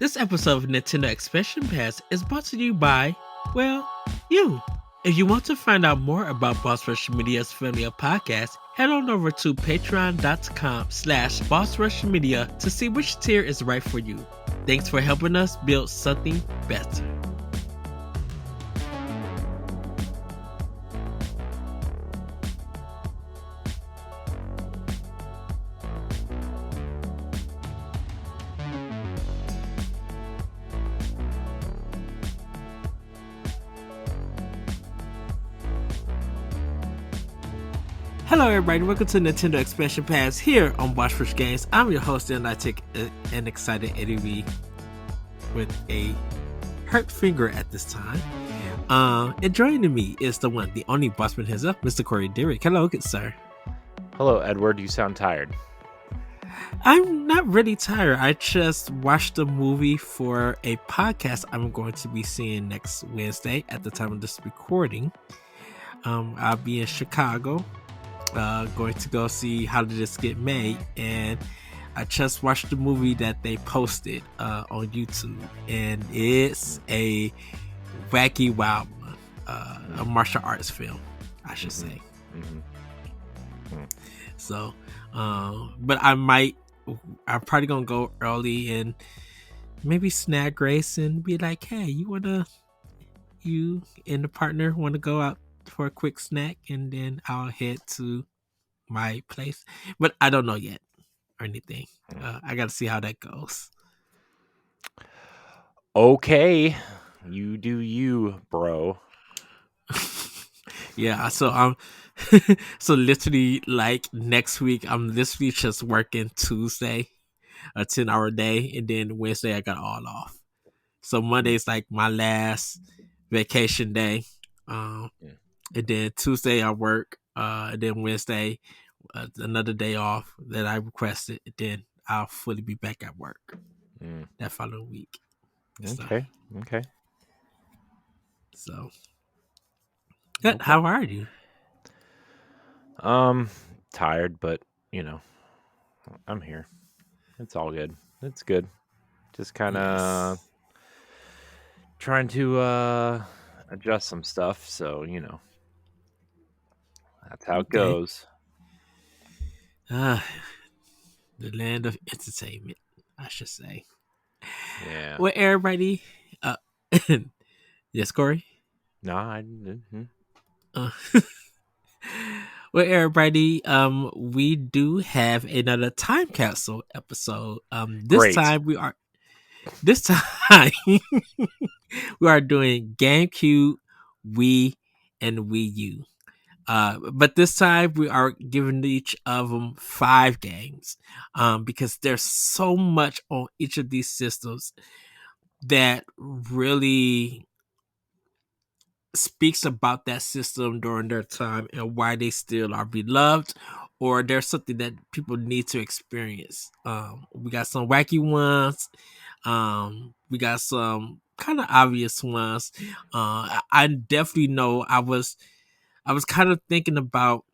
This episode of Nintendo Expansion Pass is brought to you by, well, you. If you want to find out more about Boss Rush Media's family of podcasts, head on over to patreon.com/Boss Rush Media to see which tier is right for you. Thanks for helping us build something better. Hello everybody, welcome to Nintendo Expansion Pass here on Watch Rush Games. I'm your host and I take an excited Eddie V with a hurt finger at this time. And joining me is the one, the only bossman himself, Mr. Corey Dirrig. Hello, good sir. Hello, Edward. You sound tired. I'm not really tired. I just watched a movie for a podcast I'm going to be seeing next Wednesday at the time of this recording. I'll be in Chicago. Going to go see How Did This Get Made, and I just watched the movie that they posted on YouTube, and it's a wacky wild one, a martial arts film, I should say. So, but I'm probably gonna go early and maybe snag Grace and be like, hey, you and the partner want to go out for a quick snack, and then I'll head to my place, but I don't know yet or anything. I gotta see how that goes. Okay, you do you, bro. Yeah, so so literally like next week I'm literally just working Tuesday, a 10-hour day, and then Wednesday I got all off. So Monday's like my last vacation day. And then Tuesday I work, and then Wednesday another day off that I requested. Then I'll fully be back at work that following week. Okay. So good. Okay. How are you? Tired, but I'm here. It's all good. It's good. Just kind of trying to adjust some stuff. So that's how it goes. The land of entertainment, I should say. Yeah. Well, everybody. Yes, Corey. No, I didn't. Well, everybody, we do have another time capsule episode. This time we are doing GameCube, Wii, and Wii U. But this time we are giving each of them 5 games, because there's so much on each of these systems that really speaks about that system during their time and why they still are beloved, or there's something that people need to experience. We got some wacky ones. We got some kind of obvious ones. I definitely know I was kind of thinking about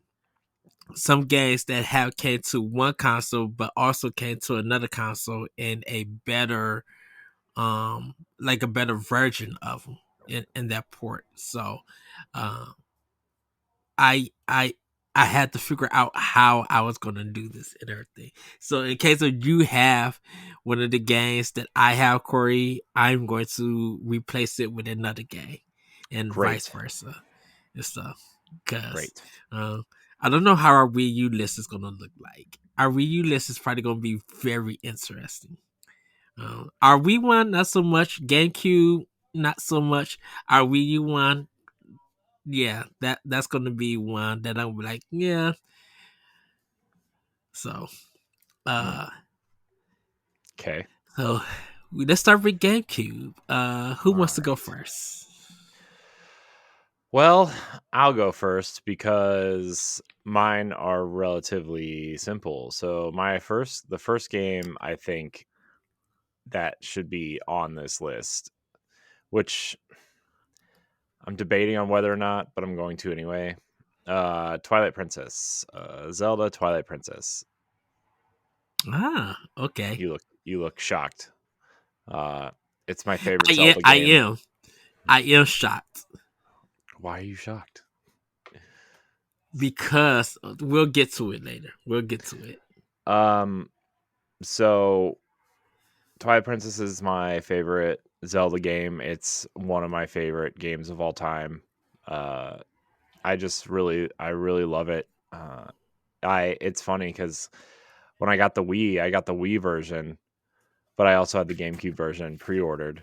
some games that have came to one console but also came to another console in a better like a better version of them in that port. So I had to figure out how I was going to do this and everything. So in case of you have one of the games that I have, Corey, I'm going to replace it with another game and vice versa and stuff. Because I don't know how our Wii U list is going to look like. Our Wii U list is probably going to be very interesting. Our Wii one, not so much. GameCube, not so much. Our Wii U one, yeah, that's going to be one that I'm like, yeah. So, okay. So let's start with GameCube. Who wants to go first? Well, I'll go first because mine are relatively simple. So the first game I think that should be on this list, which I'm debating on whether or not, but I'm going to anyway. Twilight Princess, Zelda Twilight Princess. Ah, okay. You look shocked. Uh, it's my favorite I am. Zelda I game. am. I am shocked Why are you shocked? because we'll get to it later. We'll get to it. Um, so Twilight Princess is my favorite Zelda game. It's one of my favorite games of all time. Uh, I really love it. It's funny because when I got the Wii version, but I also had the GameCube version pre-ordered,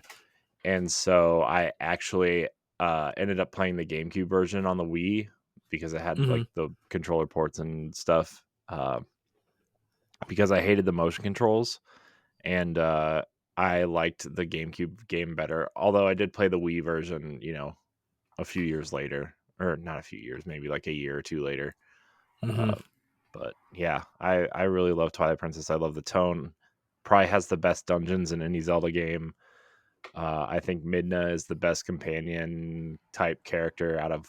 and so I actually ended up playing the GameCube version on the Wii because it had Hmm. like the controller ports and stuff. Because I hated the motion controls, and I liked the GameCube game better. Although I did play the Wii version, a few years later, or not a few years, maybe like a year or two later. Hmm. Uh, but yeah, I really love Twilight Princess. I love the tone. Probably has the best dungeons in any Zelda game. I think Midna is the best companion type character out of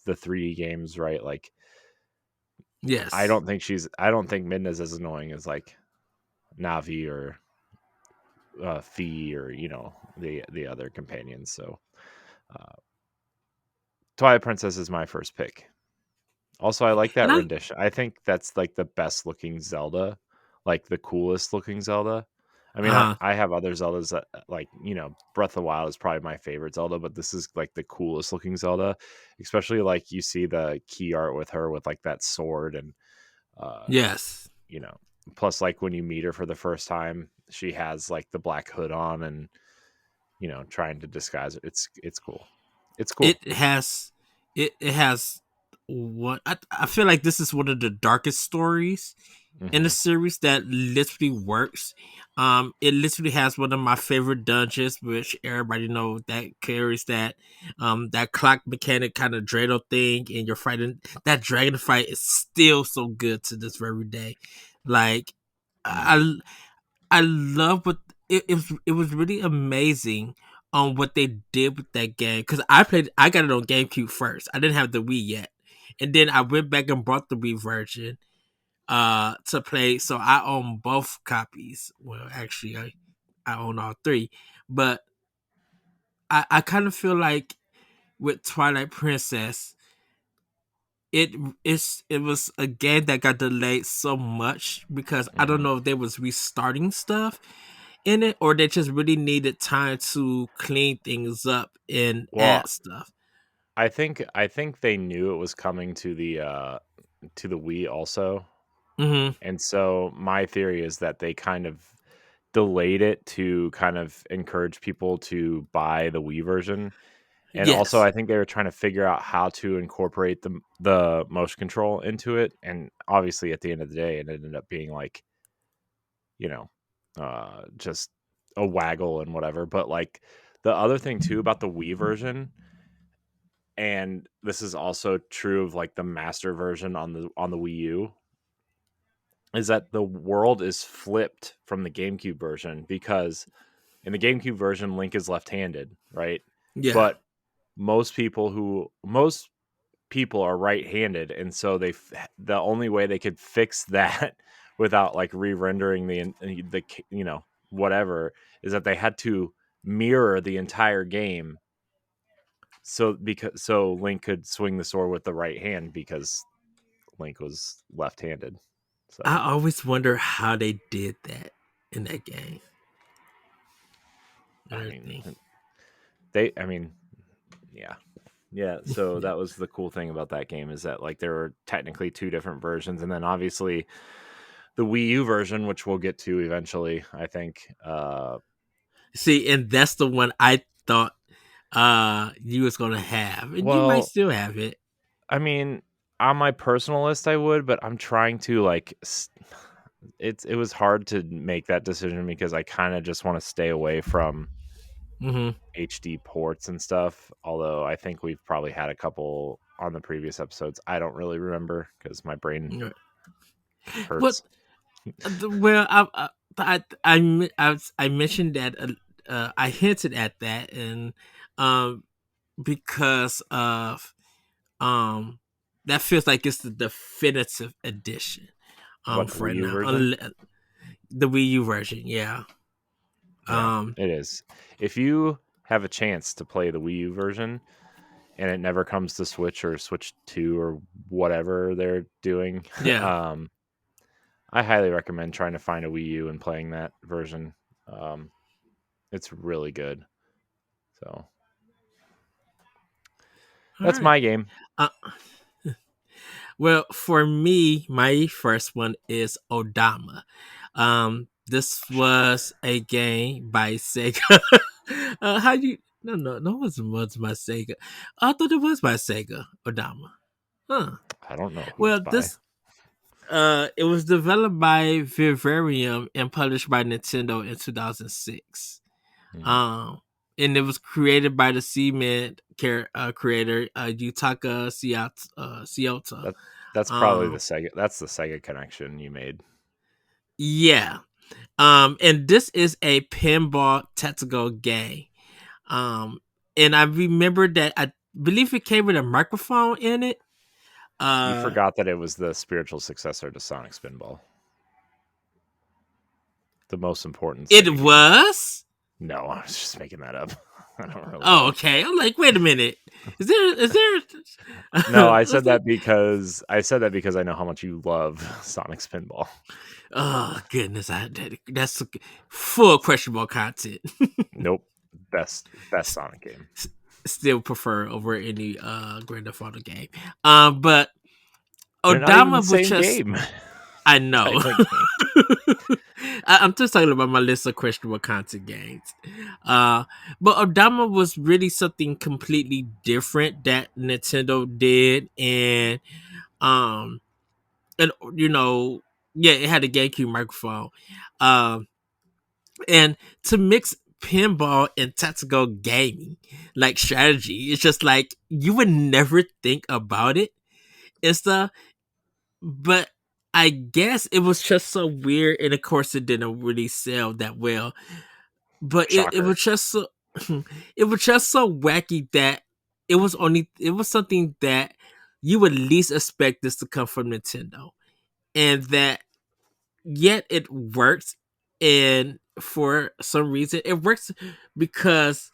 the 3D games, right? Like, Yes. I don't think Midna's as annoying as like Navi or Fee or the other companions. So uh, Twilight Princess is my first pick. Also, I like that And I. rendition. I think that's like the best looking Zelda, like the coolest looking Zelda. I mean, Uh huh. I have other Zeldas that like, Breath of the Wild is probably my favorite Zelda, but this is like the coolest looking Zelda, especially like you see the key art with her with like that sword and uh, Yes. you know, plus like when you meet her for the first time, she has like the black hood on and trying to disguise it. It's cool. It's cool. It has. It has. What I feel like this is one of the darkest stories in the Hmm. series that literally works. It literally has one of my favorite dungeons, which everybody know that carries that clock mechanic kind of dreidel thing, and you're fighting that dragon fight is still so good to this very day. Like Hmm. I I love what it was really amazing on what they did with that game because I got it on GameCube first. I didn't have the Wii yet, and then I went back and bought the Wii version to play. So I own both copies. Well, actually, I own all three, but I kind of feel like with Twilight Princess, it it was a game that got delayed so much because I don't Hmm. know if they was restarting stuff in it or they just really needed time to clean things up and Well, add stuff. I think they knew it was coming to the Wii also. Hmm. And so my theory is that they kind of delayed it to kind of encourage people to buy the Wii version. And also Yes. I think they were trying to figure out how to incorporate the motion control into it. And obviously at the end of the day it ended up being like, you know, just a waggle and whatever. But like the other thing too about the Wii version, and this is also true of like the master version on the Wii U, is that the world is flipped from the GameCube version because in the GameCube version Link is left-handed, right? Yeah. But most people are right-handed, and so the only way they could fix that without like re-rendering the whatever is that they had to mirror the entire game so Link could swing the sword with the right hand because Link was left-handed. I So always wonder how they did that in that game and I mean, everything. I mean, yeah. Yeah, so Yeah. that was the cool thing about that game is that like there were technically two different versions, and then obviously the Wii U version, which we'll get to eventually, I think. See, and that's the one I thought you was gonna have. And you might Well, still have it. I mean, on my personal list I would, but I'm trying to like it was hard to make that decision because I kind of just want to stay away from Hmm. HD ports and stuff. Although I think we've probably had a couple on the previous episodes. I don't really remember because my brain What? hurts. Well, I mentioned that I hinted at that, and um, because of um, that feels like it's the definitive edition What, the for Wii right U now. version? The Wii U version, yeah. Yeah, Um, it is. If you have a chance to play the Wii U version and it never comes to Switch or Switch 2 or whatever they're doing, yeah. um, I highly recommend trying to find a Wii U and playing that version. Um, it's really good. So All that's right. my game. Uh, well, for me, my first one is Odama. This was a game by Sega. How you? No, it was by Sega. I thought it was by Sega. Odama. Huh. I don't know who it's Well, by. this it was developed by Vivarium and published by Nintendo in 2006. Hmm. Um, and it was created by the creator Yutaka Ciota. That that's probably the Um, Sega. That's the Sega connection you made. yeah. And this is a pinball tactical game. Um, and I remember that I believe it came with a microphone in it. You Uh, forgot that it was the spiritual successor to Sonic Spinball, the most important it Sega game. was. No, I was just making that up. I don't really Oh, know. okay. I'm like, wait a minute. Is there? No, I Was said that? that because I know how much you love Sonic Spinball. Oh goodness, that's full questionable content. Nope, best Sonic game. Still prefer over any Grand Theft Auto game. But They're not even the Odama was same just game. I know. Type of game. I'm just talking about my list of questionable content games. But Odama was really something completely different that Nintendo did, um, and yeah, it had a GameCube microphone, um, and to mix pinball and tactical gaming, like strategy, it's just like you would never think about it and stuff. But I guess it was just so weird, and of course, it didn't really sell that well. But it Shocker. was just so it was just so wacky that it was something that you would least expect this to come from Nintendo, and that yet it works. And for some reason, it works because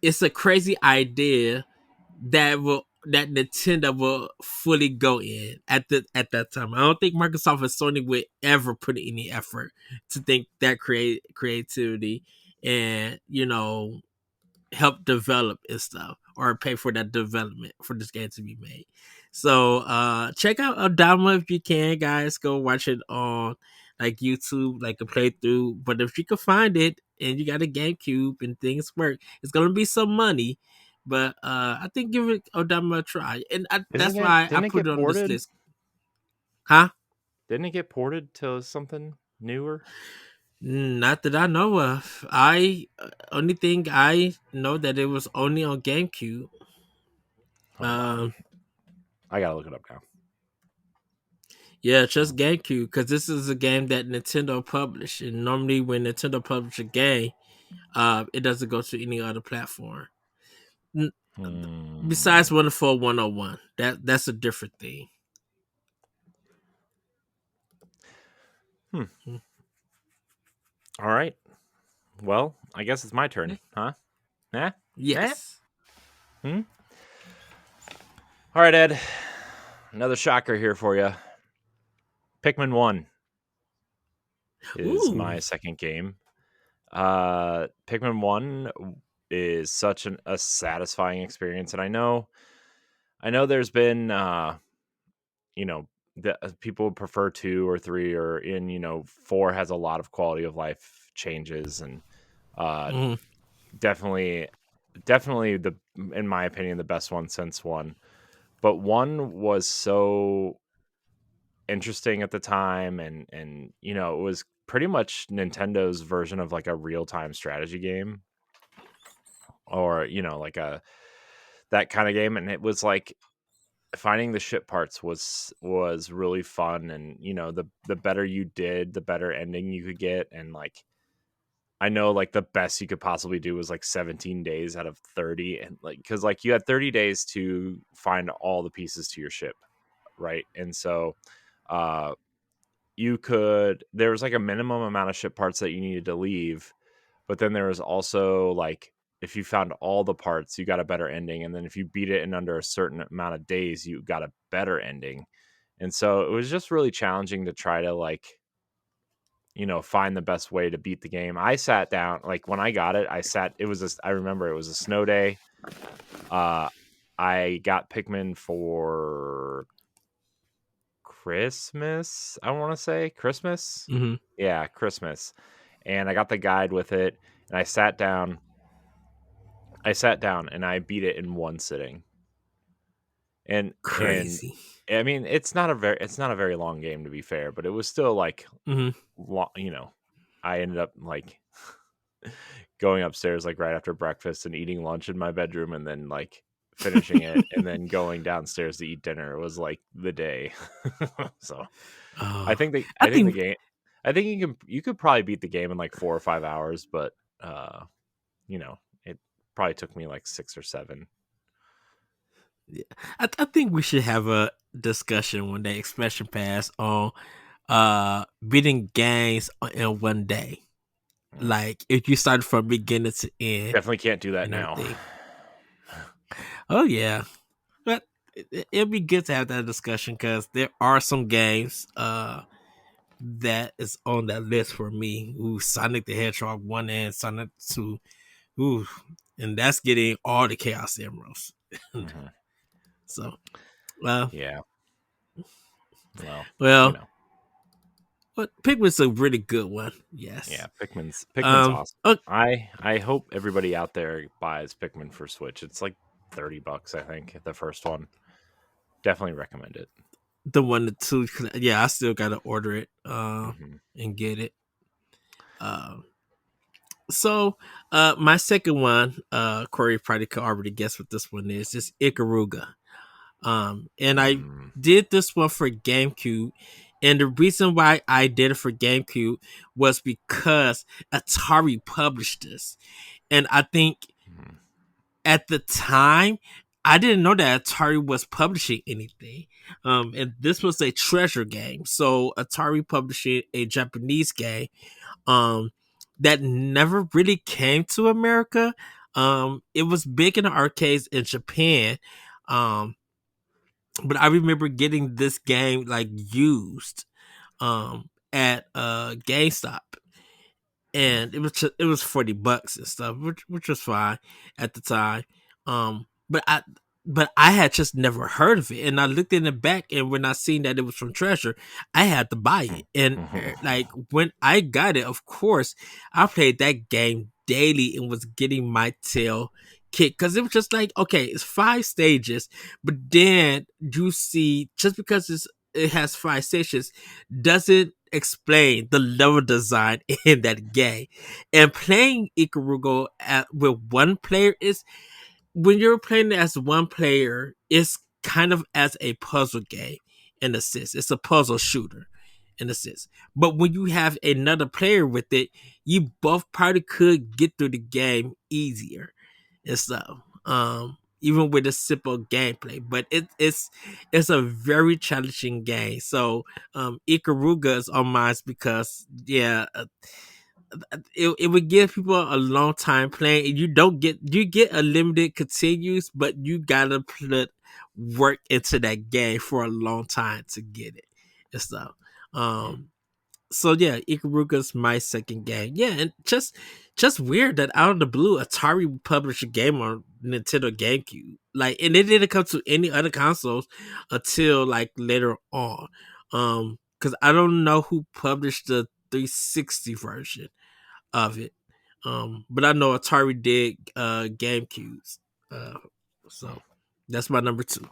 it's a crazy idea that Nintendo will fully go in at that time. I don't think Microsoft and Sony would ever put any effort to think that creativity and help develop and stuff or pay for that development for this game to be made. So check out Adama if you can, guys. Go watch it on like YouTube, like a playthrough. But if you can find it and you got a GameCube and things work, it's gonna be some money. But I think give it Odama a try, and that's why I Didn't it put get it on this ported? list. Huh? Didn't it get ported to something newer? Not that I know of. I only thing I know that it was only on GameCube. Hold on. Um, I gotta look it up now. Yeah, just GameCube, because this is a game that Nintendo published, and normally when Nintendo publishes a game, it doesn't go to any other platform. N- Hmm. Besides Wonderful 101, that's a different thing. Hmm. Hmm. All right. Well, I guess it's my turn, huh? Eh? Eh? Yes. Hmm? All right, Ed. Another shocker here for you. Pikmin 1 is Ooh. my second game. Pikmin 1 is such a satisfying experience, and I know there's been you know the people would prefer 2 or 3, or in 4 has a lot of quality of life changes, and uh Mm-hmm. definitely definitely the in my opinion the best one since 1. But 1 was so interesting at the time, and it was pretty much Nintendo's version of like a real-time strategy game, or like a that kind of game. And it was like finding the ship parts was really fun, and the better you did, the better ending you could get. And like I know like the best you could possibly do was like 17 days out of 30, and like because like you had 30 days to find all the pieces to your ship, right? And so there was like a minimum amount of ship parts that you needed to leave, But then there was also like if you found all the parts, you got a better ending, and then if you beat it in under a certain amount of days, you got a better ending. And so it was just really challenging to try to like find the best way to beat the game. I sat down, like when I got it, I remember it was a snow day. I got Pikmin for Christmas, I want to say Christmas. Mm-hmm. Yeah, Christmas. And I got the guide with it, and I sat down and I beat it in one sitting. And Crazy. I mean, it's not a very long game, to be fair, but it was still like Mm-hmm. I ended up like going upstairs like right after breakfast and eating lunch in my bedroom, and then like finishing it and then going downstairs to eat dinner. It was like the day. So I Oh, think I the think game, I think you could probably beat the game in like 4 or 5 hours, but it probably took me like 6 or 7. yeah, I think we should have a discussion one day, expression pass on beating games in one day. Mm. Like if you started from beginning to end Definitely can't do that and now. everything. Oh yeah, but it'd be good to have that discussion because there are some games that is on that list for me. Ooh, Sonic the Hedgehog 1 and Sonic 2. Ooh, and that's getting all the Chaos Emeralds. Mhm. So, well, Yeah. Well, well, but Pikmin's a really good one. yeah, Yes. Pikmin's awesome. Oh, I hope everybody out there buys Pikmin for Switch. It's like $30, I think, the first one. Definitely recommend it. the one, the two. Yeah, I still gotta order it Hmm. and get it. Um, so my second one, Corey probably could already guess what this one is. It's Ikaruga. And I Mm. did this one for GameCube. And the reason why I did it for GameCube was because Atari published this. And I think Mm. at the time, I didn't know that Atari was publishing anything. And this was a treasure game. So Atari publishing a Japanese game um, that never really came to America. It was big in the arcades in Japan. Um, but I remember getting this game like used at GameStop, Mm. and it was $40 and stuff, which was fine at the time. But I had just never heard of it, and I looked in the back, and when I seen that it was from Treasure, I had to buy it. And like when I got it, of course, I played that game daily and was getting my tail kicked because it was just like, okay, it's 5 stages, but then you see just because it has 5 stages doesn't explain the level design in that game. And playing Ikarugo with one player is when you're playing it as one player, it's kind of as a puzzle game in a sense. It's a puzzle shooter in a sense. But when you have another player with it, you both probably could get through the game easier and stuff. Even with a simple gameplay, but it's a very challenging game. So Ikaruga is on mine because yeah, it would give people a long time playing. And you get a limited continues, but you gotta put work into that game for a long time to get it and stuff. Mm. Um, so yeah, Ikaruga's my second game. Yeah, and just weird that out of the blue, Atari published a game on Nintendo GameCube. Like, and it didn't come to any other consoles until like later on. Because I don't know who published the 360 version of it. But I know Atari did GameCubes. Uh, Mm. so that's my number two.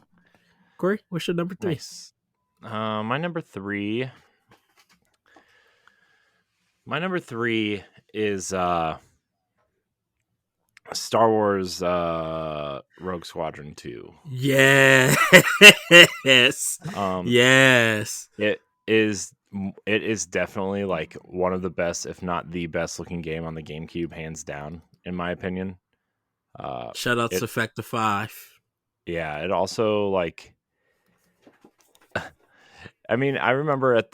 Corey, what's your number three? Nice. My number 3. My number 3 is Star Wars Rogue Squadron 2. Yes, Um yes. it it is definitely like one of the best, if not the best looking game on the GameCube, hands down, in my opinion. Uh Shout out it to Factor 5. Yeah, it also like I mean, I remember at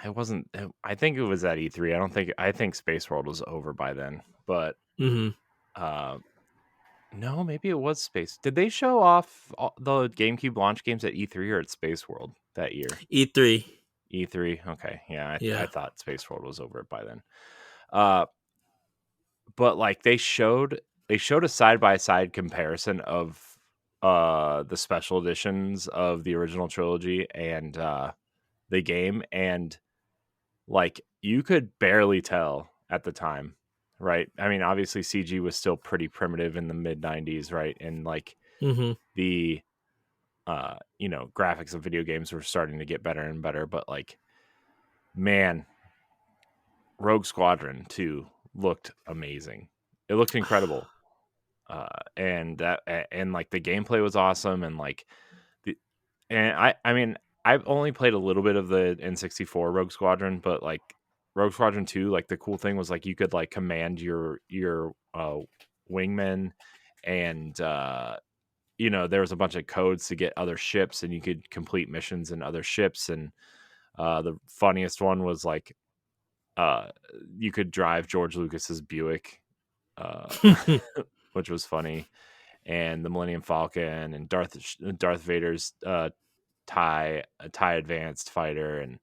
it wasn't. I think it was at E3. I think Space World was over by then. But Mm-hmm. uh, no, maybe it was Space. Did they show off the GameCube launch games at E3 or at Space World that year? E3. E3. Okay, yeah, I Yeah. thought Space World was over by then. Uh, but like they showed a side by side comparison of the special editions of the original trilogy and the game, and like you could barely tell at the time, right? I mean, obviously CG was still pretty primitive in the mid 90s, right? And like Mm-hmm. the graphics of video games were starting to get better and better, but like man, Rogue Squadron 2 looked amazing. It looked incredible. And like the gameplay was awesome, and like the and I mean, I've only played a little bit of the N64 Rogue Squadron, but like Rogue Squadron 2, like the cool thing was like you could like command your wingmen, and there was a bunch of codes to get other ships, and you could complete missions in other ships. And the funniest one was like uh you could drive George Lucas's Buick, uh which was funny, and the Millennium Falcon, and Darth Vader's tie advanced fighter. And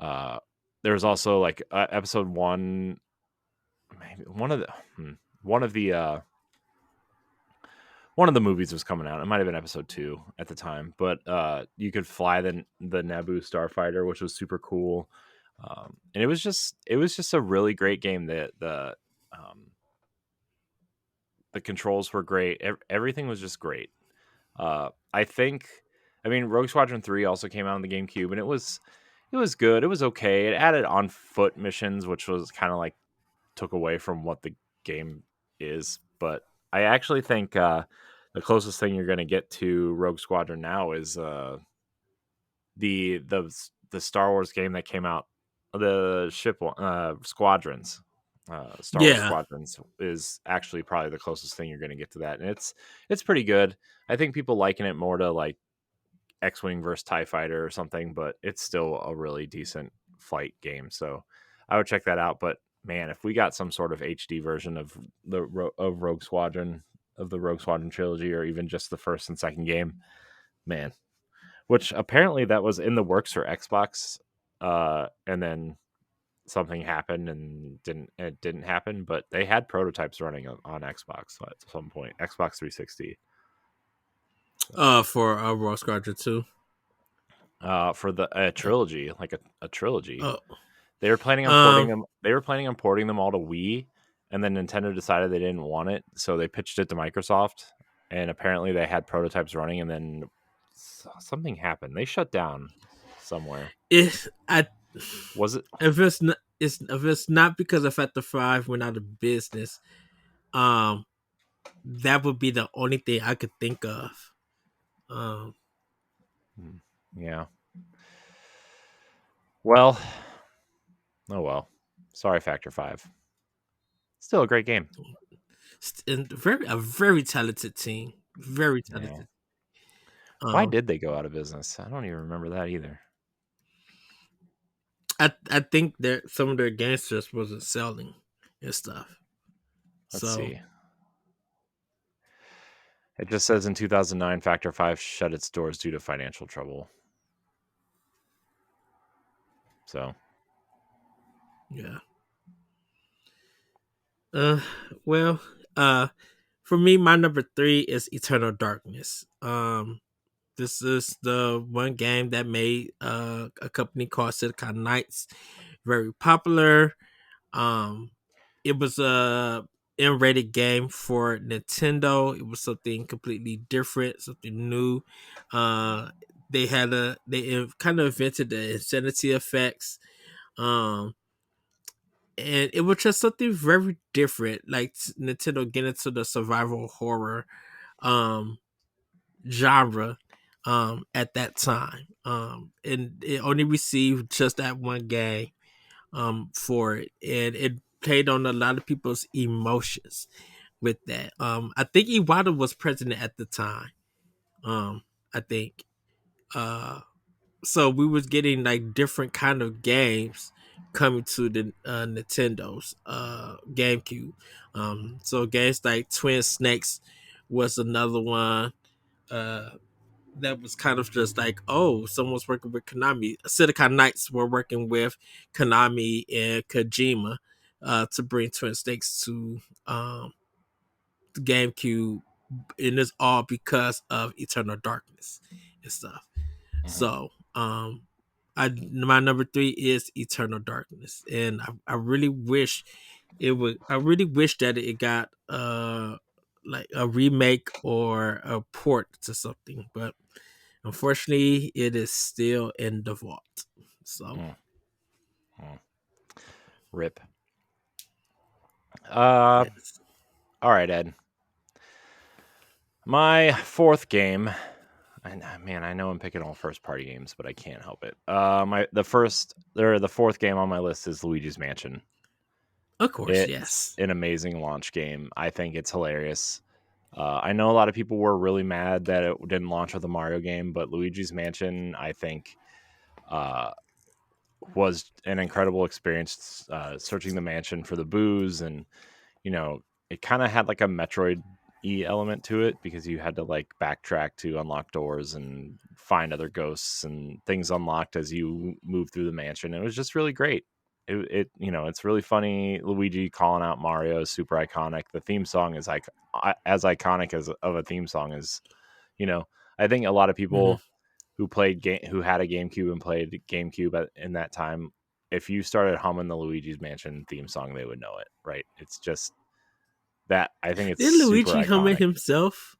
uh there was also like episode 1, maybe one of the one of the movies was coming out. It might have been episode 2 at the time, but you could fly the Naboo starfighter, which was super cool. And it was just a really great game. Um the controls were great. Everything was just great. I think, I mean, Rogue Squadron 3 also came out on the GameCube, and it was good. It was okay. It added on foot missions, which was kind of like took away from what the game is. But I actually think the closest thing you're going to get to Rogue Squadron now is the Star Wars game that came out, the ship Squadrons. Star Wars Yeah. Squadrons is actually probably the closest thing you're going to get to that, and it's pretty good. I think people liken it more to like X-wing versus Tie Fighter or something, but it's still a really decent flight game. So I would check that out. But man, if we got some sort of HD version of of Rogue Squadron, of the Rogue Squadron trilogy, or even just the first and second game, man, which apparently that was in the works for Xbox, and then something happened and it didn't happen, but they had prototypes running on Xbox at some point, Xbox 360. So, For Raw Squadron 2. for the trilogy, like a trilogy, Oh. they were planning on porting Um. them. They were planning on porting them all to Wii, and then Nintendo decided they didn't want it, so they pitched it to Microsoft. And apparently, they had prototypes running, and then something happened. They shut down somewhere. If I Was it? if it's not because of Factor 5 went out of business, um, that would be the only thing I could think of. Um. Yeah. Well, oh well. Sorry, Factor 5. Still a great game. And a very talented team. Very Yeah. talented. Why Um. did they go out of business? I don't even remember that either. I think that some of their games just wasn't selling and stuff. Let's So see. It just says in 2009, Factor 5 shut its doors due to financial trouble. So, yeah. Uh. Well. For me, my number 3 is Eternal Darkness. This is the one game that made a company called Silicon Knights very popular. Um, it was a M-rated game for Nintendo. It was something completely different, something new. Uh, they kind of invented the insanity effects. Um, and it was just something very different, like Nintendo getting into the survival horror um genre at that time. And it only received just that one game for it, and it played on a lot of people's emotions with that. I think Iwata was president at the time. I think uh so we was getting like different kind of games coming to the Nintendo's GameCube. So games like Twin Snakes was another one. Uh, that was kind of just like, oh, someone's working with Konami. Silicon Knights were working with Konami and Kojima to bring Twin Snakes to the GameCube, and it's all because of Eternal Darkness and stuff. Mhm. So, my number three is Eternal Darkness, and I really wish it would. I really wish that it got like a remake or a port to something, but unfortunately, it is still in the vault. So, Mm. Mm. Rip. Uh, yes. all right, Ed. My fourth game. Man, I know I'm picking all first party games, but I can't help it. The fourth game on my list is Luigi's Mansion. Of course, It's yes. an amazing launch game. I think it's hilarious. I know a lot of people were really mad that it didn't launch with a Mario game, but Luigi's Mansion, I think, uh, was an incredible experience. Searching the mansion for the booze, and you know, it kind of had like a Metroid element to it because you had to like backtrack to unlock doors and find other ghosts and things unlocked as you move through the mansion. It was just really great. It's really funny. Luigi calling out Mario is super iconic. The theme song is like as iconic as of a theme song as you know. I think a lot of Hmm. people who had a GameCube and played GameCube in that time, if you started humming the Luigi's Mansion theme song, they would know it, right? It's just that I think it's Did super Luigi hum it iconic. himself?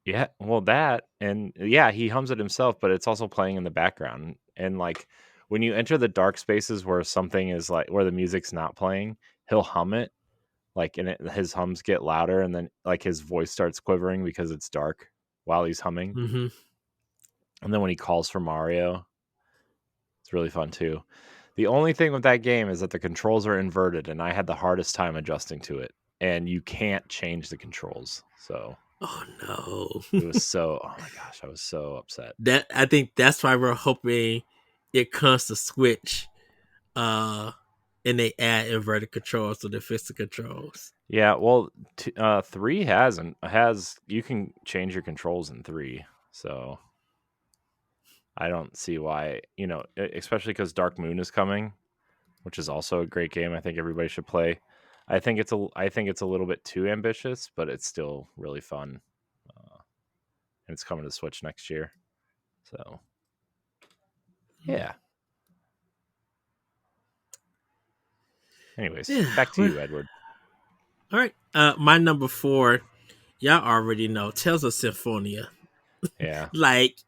Yeah, well, that and yeah, he hums it himself, but it's also playing in the background. And like when you enter the dark spaces where something is like where the music's not playing, he'll hum it like, and his hums get louder, and then like his voice starts quivering because it's dark while he's humming. Hmm. And then when he calls for Mario, it's really fun too. The only thing with that game is that the controls are inverted, and I had the hardest time adjusting to it. And you can't change the controls, so Oh it no. was so. Oh my gosh, I was so upset. That I think that's why we're hoping it comes to Switch, uh, and they add inverted controls to the fix the controls. Yeah, well, three has you can change your controls in three, so I don't see why especially because Dark Moon is coming, which is also a great game. I think everybody should play. I think it's a little bit too ambitious, but it's still really fun. And it's coming to Switch next year. So yeah. Anyways, Yeah. back to Well, you, Edward. all right. My number four, y'all already know, Tales of Symphonia. Yeah. Like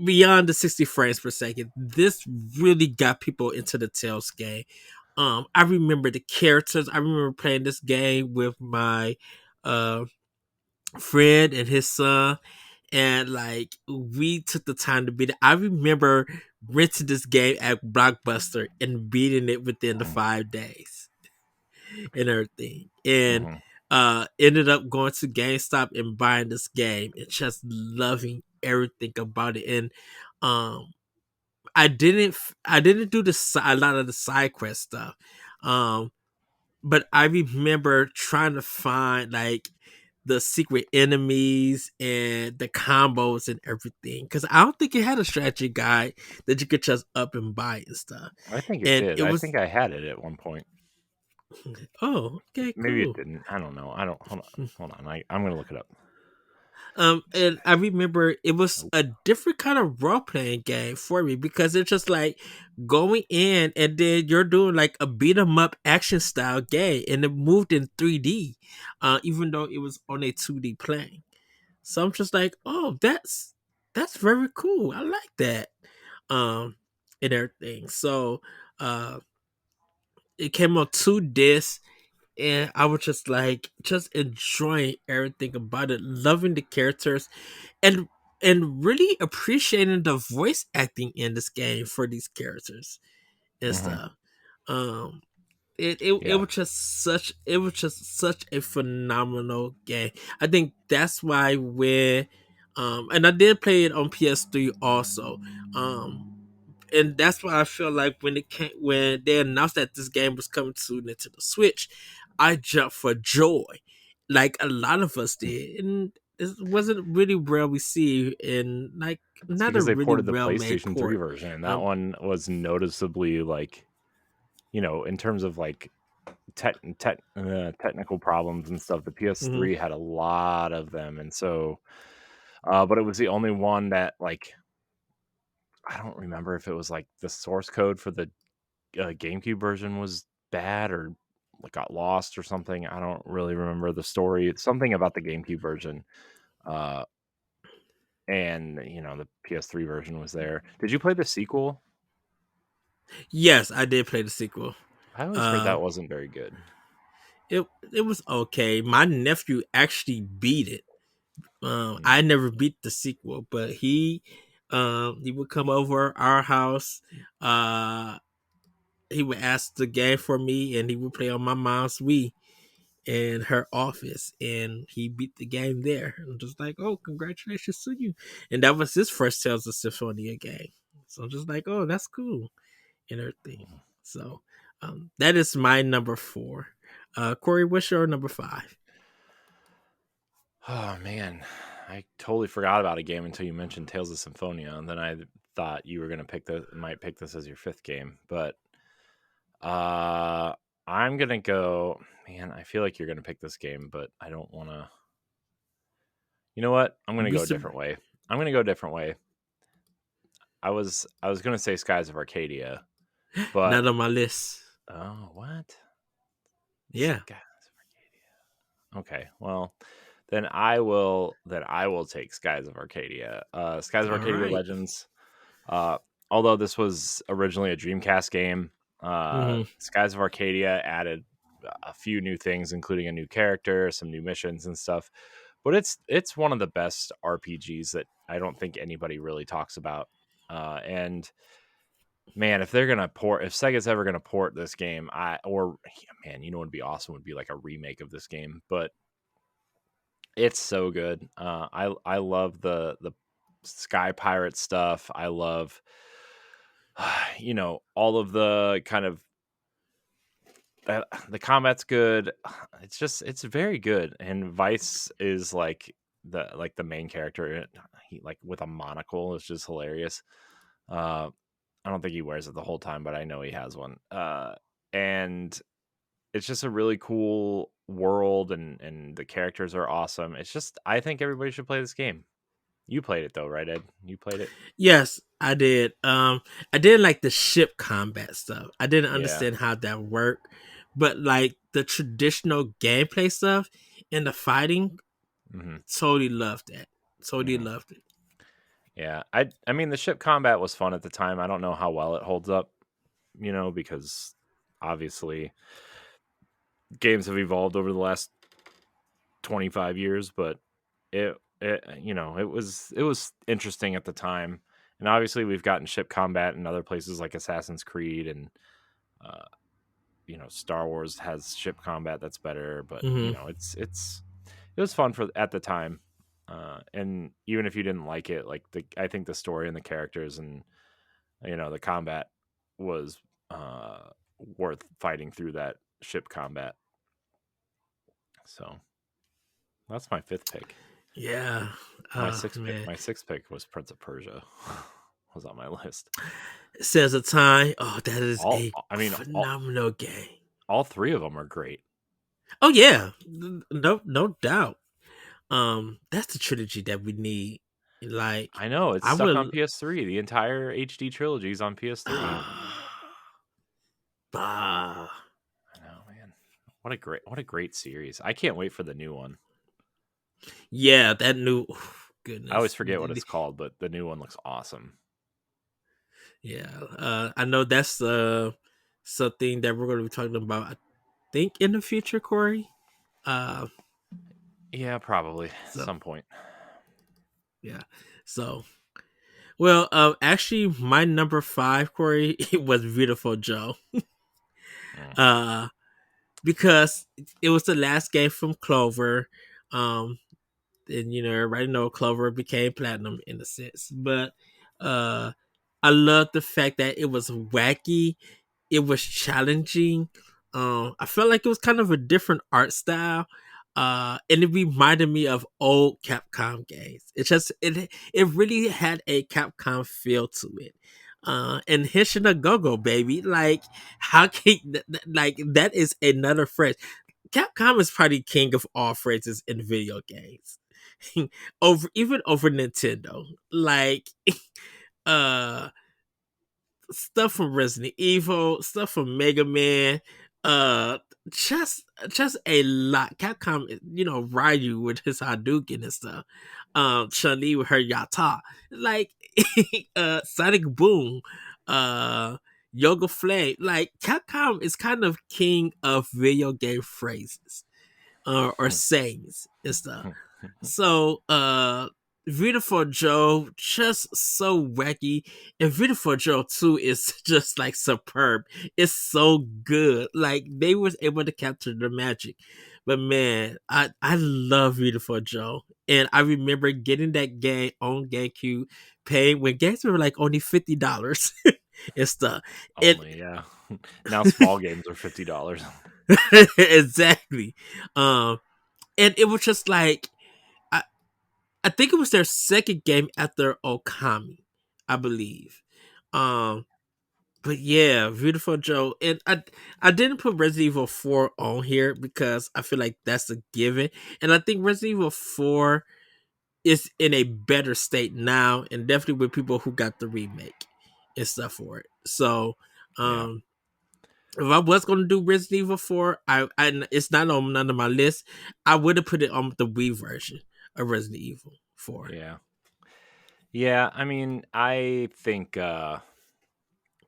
beyond the 60 frames per second, this really got people into the Tales game. I remember the characters. I remember playing this game with my uh friend and his son, and like we took the time to beat it. I remember renting this game at Blockbuster and beating it within the Mm-hmm. 5 days and everything. And Mm-hmm. ended up going to GameStop and buying this game and just loving everything about it. And um I didn't do a lot of the side quest stuff. Um but I remember trying to find like the secret enemies and the combos and everything, because I don't think it had a strategy guide that you could just up and buy and stuff. I think it And did. it I was, think I had it at one point. oh, okay, Maybe it cool. didn't. I don't know. I don't. Hold on. Hold on. I'm gonna look it up. And I remember it was Nope. a different kind of role playing game for me, because it's just like going in and then you're doing like a beat 'em up action style game, and it moved in 3D, even though it was on a 2D plane. So I'm just like, oh, that's very cool. I like that. Um, and everything. So, uh, it came on 2 discs, and I was just like, just enjoying everything about it, loving the characters, and really appreciating the voice acting in this game for these characters and Mm-hmm. stuff. Um, it Yeah. was just such a phenomenal game. I think that's why when And I did play it on PS3 also. And that's why I feel like when they announced that this game was coming to Nintendo Switch, I jumped for joy, like a lot of us did, and it wasn't really well received and like It's not a because they really ported the well made PlayStation 3 port. version, and that Um, one was noticeably like, in terms of like technical problems and stuff. The mhm. PS3 had a lot of them, and so, but it was the only one that like I don't remember if it was like the source code for the GameCube version was bad or like got lost or something. I don't really remember the story. It's something about the GameCube version. Uh, and the PS3 version was there. Did you play the sequel? Yes, I did play the sequel. I always heard Uh, that wasn't very good. it was okay. My nephew actually beat it. Mm. I never beat the sequel, but he would come over our house. He would ask the game for me, and he would play on my mom's Wii in her office, and he beat the game there. I'm just like, oh, congratulations to you! And that was his first Tales of Symphonia game. So I'm just like, oh, that's cool and everything. So that is my number 4. Corey, what's your number 5? Oh man, I totally forgot about a game until you mentioned Tales of Symphonia, and then I thought you were gonna might pick this as your fifth game, but uh, I'm gonna go. Man, I feel like you're gonna pick this game, but I don't want to. You know what? I'm gonna Be go a sub- different way. I'm gonna go a different way. I was gonna say Skies of Arcadia, but Not on my list. oh, what? Yeah. Skies of Arcadia. Okay, well, then I will take Skies of Arcadia. Skies of All Arcadia right. Legends. Uh, Although this was originally a Dreamcast game, Mm-hmm. Skies of Arcadia added a few new things, including a new character, some new missions and stuff. But it's one of the best RPGs that I don't think anybody really talks about. And man, if Sega's ever gonna port this game, man, what would be awesome would be like a remake of this game. But it's so good. I love the Sky Pirate stuff. I love all of the kind of the combat's good. It's very good. And Vice is like the main character. He like with a monocle is just hilarious. Uh, I don't think he wears it the whole time, but I know he has one. And it's just a really cool world, and the characters are awesome. It's just I think everybody should play this game. You played it though, right, Ed? You played it? Yes, I did. I didn't like the ship combat stuff. I didn't Yeah. understand how that worked, but like the traditional gameplay stuff and the fighting, hmm totally loved that. Totally hmm loved it. Yeah. I mean the ship combat was fun at the time. I don't know how well it holds up, because obviously games have evolved over the last 25 years, but it was interesting at the time. And obviously we've gotten ship combat in other places like Assassin's Creed, and uh, Star Wars has ship combat that's better, but Hmm. it was fun for at the time. And even if you didn't like it, I think the story and the characters and the combat was worth fighting through that ship combat. So that's my fifth pick. Yeah. My sixth pick. Man. My sixth pick was Prince of Persia. Was on my list. Says a time. Oh, that is All a I mean, phenomenal game. all three of them are great. Oh yeah, no doubt. That's the trilogy that we need. Like, I know it's I stuck on would. PS3. The entire HD trilogy is on PS3. Bah. I know, man. What a great series. I can't wait for the new one. Yeah, that new I always goodness. forget what it's called, but the new one looks awesome. Yeah, I know that's something that we're going to be talking about. I think in the future, Corey. Uh, Yeah, probably at so some point. yeah, so well, actually, my number 5, Corey, it was Beautiful Joe. Mm. Because it was the last game from Clover. Um, and everybody know Clover became platinum in a sense. But uh, I love the fact that it was wacky, it was challenging. I felt like it was kind of a different art style. And it reminded me of old Capcom games. It really had a Capcom feel to it. And Henshin a Go-Go, baby. Like, how can like that is another phrase. Capcom is probably king of all phrases in video games. Over Nintendo. Like uh stuff from Resident Evil, stuff from Mega Man, uh just a lot. Capcom, Ryu with his Hadouken and stuff. Chun-Li with her Yata. Like Sonic Boom, uh Yoga Flame. Like Capcom is kind of king of video game phrases or sayings and stuff. So, Beautiful Joe, just so wacky. And Beautiful Joe 2 is just like superb. It's so good. Like they was able to capture the magic. But man, I love Beautiful Joe. And I remember getting that game on GameCube, paying when games were like only $50 and stuff. And Only, yeah. Now small games are $50. exactly. And it was just like I think it was their second game after Okami, I believe. Um, but yeah, Beautiful Joe, and I didn't put Resident Evil 4 on here because I feel like that's a given, and I think Resident Evil 4 is in a better state now, and definitely with people who got the remake and stuff for it. So, Yeah. if I was gonna do Resident Evil 4, I it's not on none of my list. I would have put it on the Wii version of Resident Evil 4. Yeah. Yeah, I mean, I think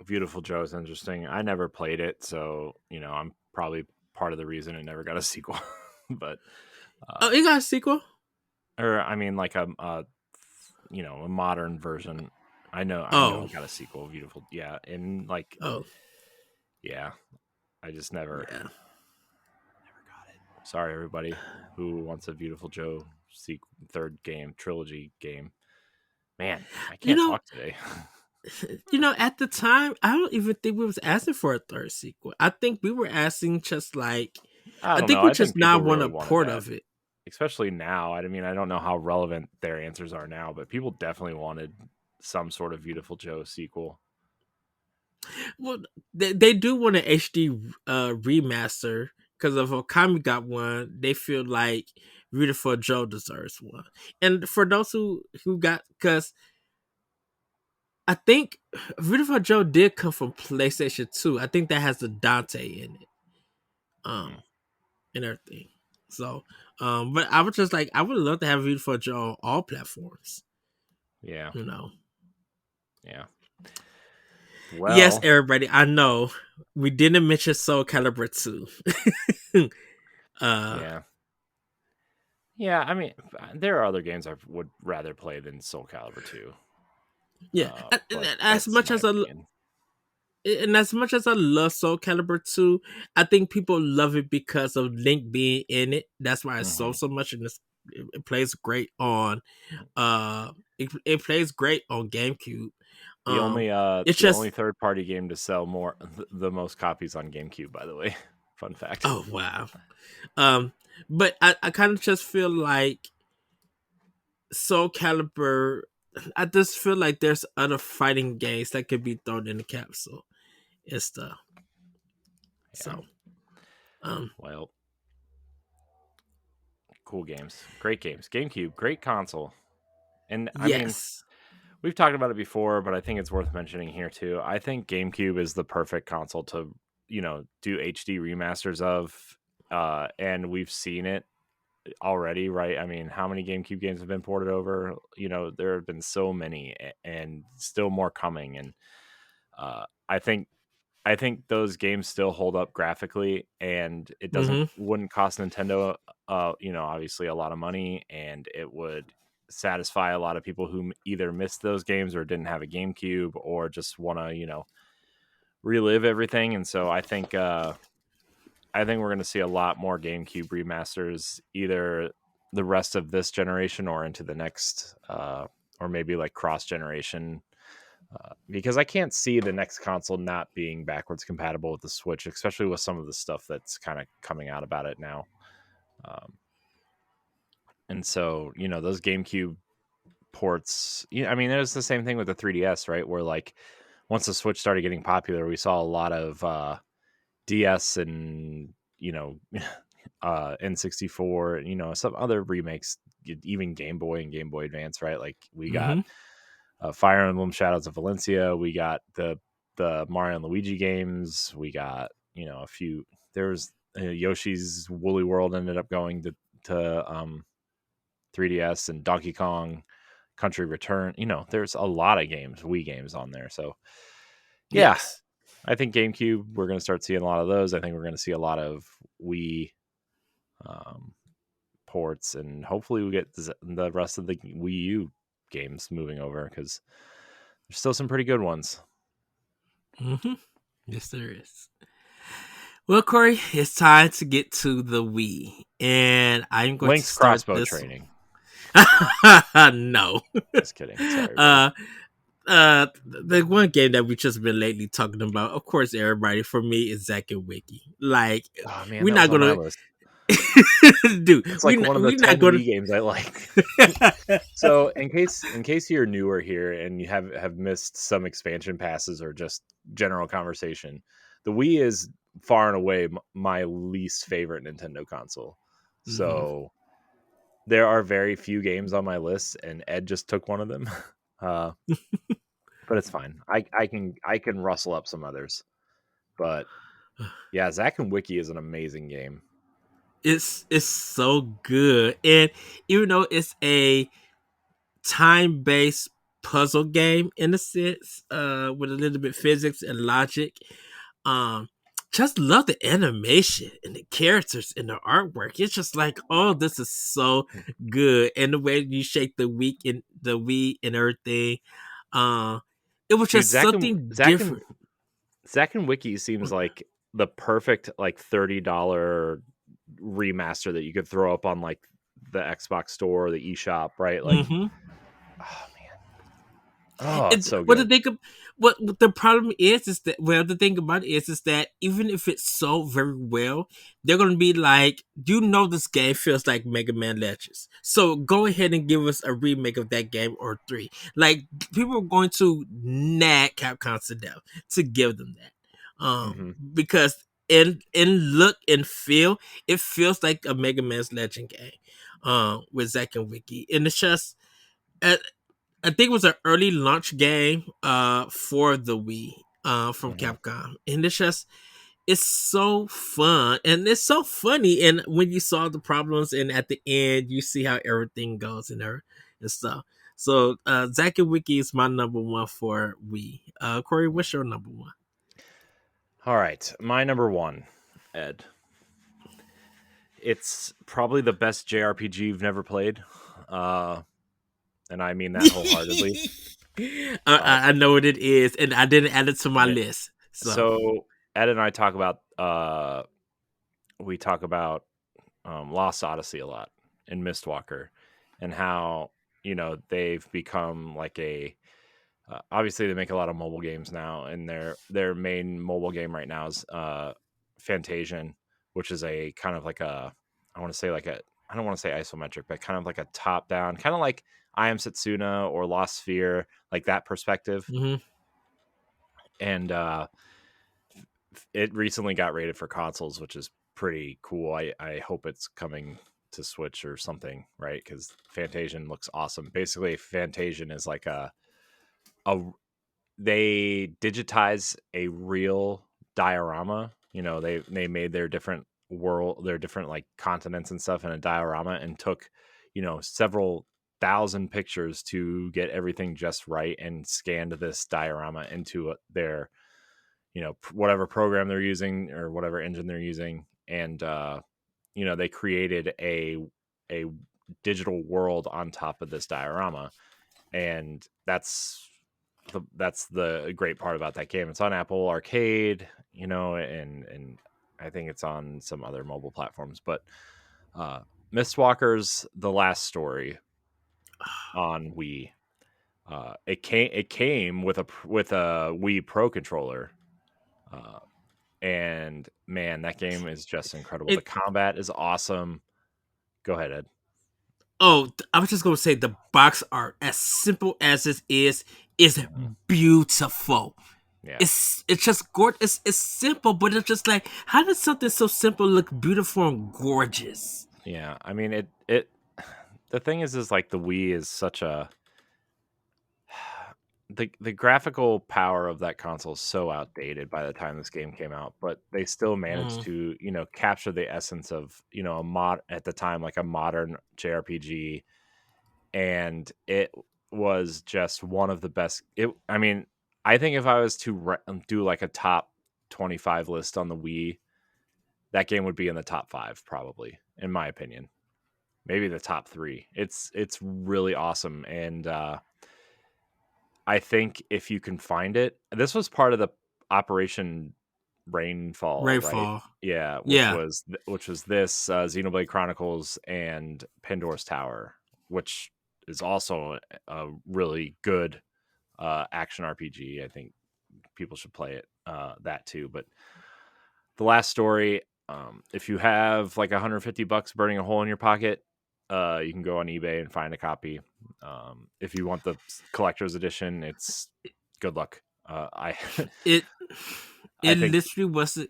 Beautiful Joe is interesting. I never played it, so I'm probably part of the reason it never got a sequel. But Oh, uh it got a sequel. or I mean like a modern version. I know Oh, it got a sequel, Beautiful. Yeah, and like oh, yeah, I just never yeah. got it. Sorry everybody who wants a Beautiful Joe third game, trilogy game. Man, I You can't know, talk today. at the time, I don't even think we was asking for a third sequel. I think we were asking just like, I I don't think know. we I just think people not want really a wanted port that, of it. especially now. I mean, I don't know how relevant their answers are now, but people definitely wanted some sort of Beautiful Joe sequel. Well, they do want an HD remaster because if Okami got one, they feel like Beautiful Joe deserves one. And for those who got, because I think Beautiful Joe did come from PlayStation 2. I think that has the Dante in it. Hmm. Um, and everything. So, but I was just like, I would love to have Beautiful Joe on all platforms. Yeah, You know. yeah. Yes, Well, everybody. I know we didn't mention Soul Calibur 2. uh, yeah, yeah. I mean, there are other games I would rather play than Soul Calibur 2. yeah. But As that's much my as I opinion. and as much as I love Soul Calibur 2, I think people love it because of Link being in it. That's why it's Hmm. so much, and it plays great on it plays great on GameCube. The Um, only it's the only just third party game to sell the most copies on GameCube, by the way. Fun fact. oh wow. Um, but I kind of just feel like Soul Calibur. I just feel like there's other fighting games that could be thrown in the capsule and stuff. Yeah. So, um, Well, cool games. Great games. GameCube, great console. And I mean, yes. we've talked about it before, but I think it's worth mentioning here too. I think GameCube is the perfect console to, do HD remasters of. And we've seen it already, right? I mean, how many GameCube games have been ported over? There have been so many and still more coming. And I think those games still hold up graphically, and it doesn't Mm-hmm. wouldn't cost Nintendo, obviously a lot of money, and it would satisfy a lot of people who either missed those games or didn't have a GameCube or just want to, relive everything. And so I think we're going to see a lot more GameCube remasters, either the rest of this generation or into the next, or maybe like cross generation. Because I can't see the next console not being backwards compatible with the Switch, especially with some of the stuff that's kind of coming out about it now. Um, and so, those GameCube ports, I mean, it was the same thing with the 3DS, right? Where like once the Switch started getting popular, we saw a lot of DS and, N64, some other remakes, even Game Boy and Game Boy Advance, right? Like we got Mm-hmm. Fire Emblem Shadows of Valencia. We got the Mario and Luigi games. We got a few. There's Yoshi's Woolly World ended up going to 3DS, and Donkey Kong Country Return. There's a lot of games, Wii games on there. So yeah, Yes. I think GameCube, we're going to start seeing a lot of those. I think we're going to see a lot of Wii um, ports, and hopefully we get the rest of the Wii U games moving over, because there's still some pretty good ones. Mm-hmm. Yes, there is. Well, Corey, it's time to get to the Wii, and I'm going to Link's start crossbow this. training. No. Just kidding. Sorry, buddy. The one game that we've just been lately talking about, of course, everybody, for me, is Zack and Wiki. Like, Oh man, we're that was not on my gonna, list. dude. It's like one of the We're not 10 gonna. Wii games I like. So in case you're newer here and you have missed some expansion passes or just general conversation, the Wii is far and away my least favorite Nintendo console. Mm-hmm. So there are very few games on my list, and Ed just took one of them. Uh, but it's fine. I can rustle up some others. But yeah, Zack and Wiki is an amazing game. It's so good, and even though it's a time-based puzzle game in a sense, with a little bit of physics and logic. Um, just love the animation and the characters and the artwork. It's just like, oh, this is so good, and the way you shake the Wii and everything. Uh, it was Dude, just something different. Zack and Wiki seems like the perfect like $30 remaster that you could throw up on like the Xbox store or the eShop, right? Like, Mm-hmm. oh man. Oh, it's And so what the good. thing, what the problem is that, well, the thing about it is that even if it's sold very well, they're gonna be like, this game feels like Mega Man Legends, so go ahead and give us a remake of that game or three. Like, people are going to nag Capcom to death to give them that, Hmm. because in look and feel, it feels like a Mega Man's Legend game, with Zack and Wiki, and it's just. I think it was an early launch game for the Wii from Hmm. Capcom. And it's so fun and it's so funny. And when you solve the problems and at the end you see how everything goes and stuff. So Zack and Wiki is my number one for Wii. Corey, what's your number one? All right, my number one, Ed. It's probably the best JRPG you've never played, uh, and I mean that wholeheartedly. Uh, I know what it is, and I didn't add it to my and it, list. So so Ed and I talk about we talk about Lost Odyssey a lot in Mistwalker, and how they've become like a obviously they make a lot of mobile games now, and their main mobile game right now is Fantasian, which is a kind of like a I want to say like a I don't want to say isometric, but kind of like a top down, kind of like I Am Setsuna or Lost Sphere, like that perspective. mhm. And it recently got rated for consoles, which is pretty cool. I hope it's coming to Switch or something, right? Because Fantasian looks awesome. Basically, Fantasian is like a they digitize a real diorama. They made their different their different like continents and stuff in a diorama, and took several thousand pictures to get everything just right, and scanned this diorama into their whatever program they're using or whatever engine they're using, and they created a digital world on top of this diorama, and that's the great part about that game. It's on Apple Arcade, and I think it's on some other mobile platforms, but Mistwalker's The Last Story on Wii. It came with a Wii Pro controller, uh, and man, that game is just incredible. The It combat is awesome. Go ahead, Ed. I was just gonna say the box art, as simple as it is Mhm. beautiful. Yeah, It's just gorgeous. It's simple, but it's just like, how does something so simple look beautiful and gorgeous? yeah. I mean, it. The thing is like the Wii is such a the graphical power of that console is so outdated by the time this game came out, but they still managed Mm, to, capture the essence of, a mod at the time, like a modern JRPG. And it was just one of the best. I mean, I think if I was to do like a top 25 list on the Wii, that game would be in the top 5 probably, in my opinion. Maybe the top 3. It's really awesome. And I think if you can find it, this was part of the Operation Rainfall, right? Rainfall. Yeah, Yeah. which was this Xenoblade Chronicles and Pandora's Tower, which is also a really good action RPG. I think people should play it, that too. But The Last Story, if you have like $150 burning a hole in your pocket, you can go on eBay and find a copy. If you want the collector's edition, it's good luck. I It I it think. literally was.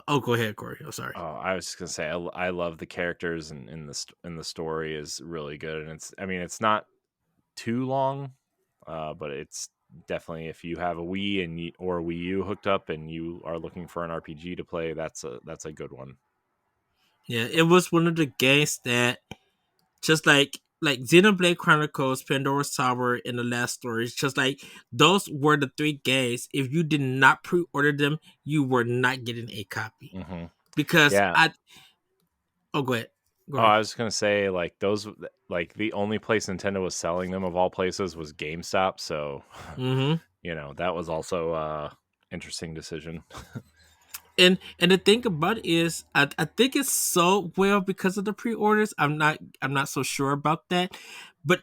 Oh, go ahead, Corey. I'm sorry. Oh, I was just gonna say I love the characters, and in the story is really good, and I mean it's not too long, but it's definitely, if you have a Wii or a Wii U hooked up and you are looking for an RPG to play, that's a good one. Yeah, it was one of the games that, just like Xenoblade Chronicles, Pandora's Tower, and The Last Story. It's just like those were the three games. If you did not pre-order them, you were not getting a copy Hmm. because Yeah. I. Oh, go ahead. Go Oh, ahead. I was gonna say like those, like the only place Nintendo was selling them of all places was GameStop. So, Mm-hmm. that was also interesting decision. And the thing about it is, I think it's so well because of the pre-orders. I'm not so sure about that, but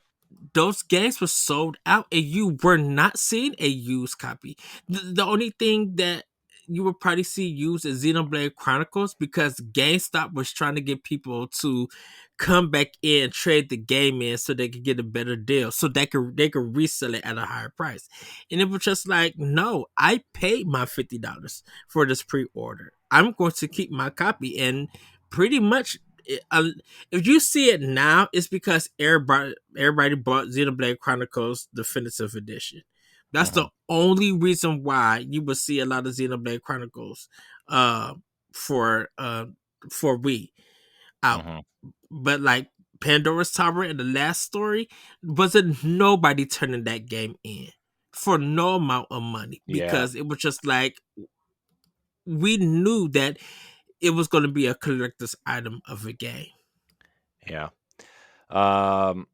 those games were sold out, and you were not seeing a used copy. The only thing that you would probably see used is Xenoblade Chronicles, because GameStop was trying to get people to come back in and trade the game in so they could get a better deal, so they could resell it at a higher price. And it was just like, no, I paid my $50 for this pre-order. I'm going to keep my copy, and pretty much, if you see it now, it's because everybody bought Xenoblade Chronicles Definitive Edition. That's the Hmm. only reason why you will see a lot of Xenoblade Chronicles uh for uh for Wii out. Hmm. But like Pandora's Tower and The Last Story, wasn't nobody turning that game in for no amount of money, Yeah. because it was just like, we knew that it was going to be a collector's item of a game. Yeah. Um,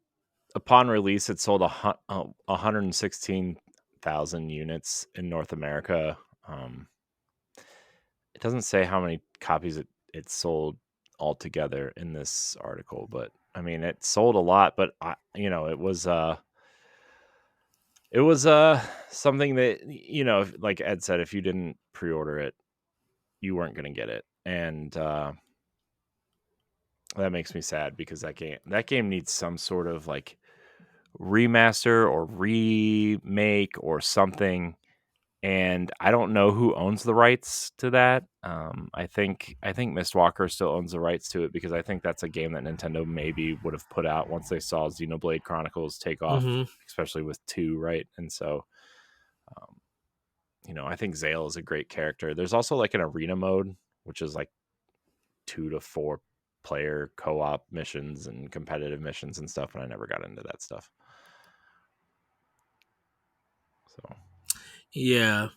Upon release, it sold 116,000 units in North America. Um, it doesn't say how many copies it sold altogether in this article, but I mean, it sold a lot. But it was something that, like Ed said, if you didn't pre-order it, you weren't going to get it, and that makes me sad because that game needs some sort of like remaster or remake or something. And I don't know who owns the rights to that. I think Mistwalker still owns the rights to it, because I think that's a game that Nintendo maybe would have put out once they saw Xenoblade Chronicles take off, Mm-hmm. especially with 2, right? And so, um, I think Zale is a great character. There's also like an arena mode, which is like 2 to 4 player co-op missions and competitive missions and stuff, and I never got into that stuff. So, Yeah.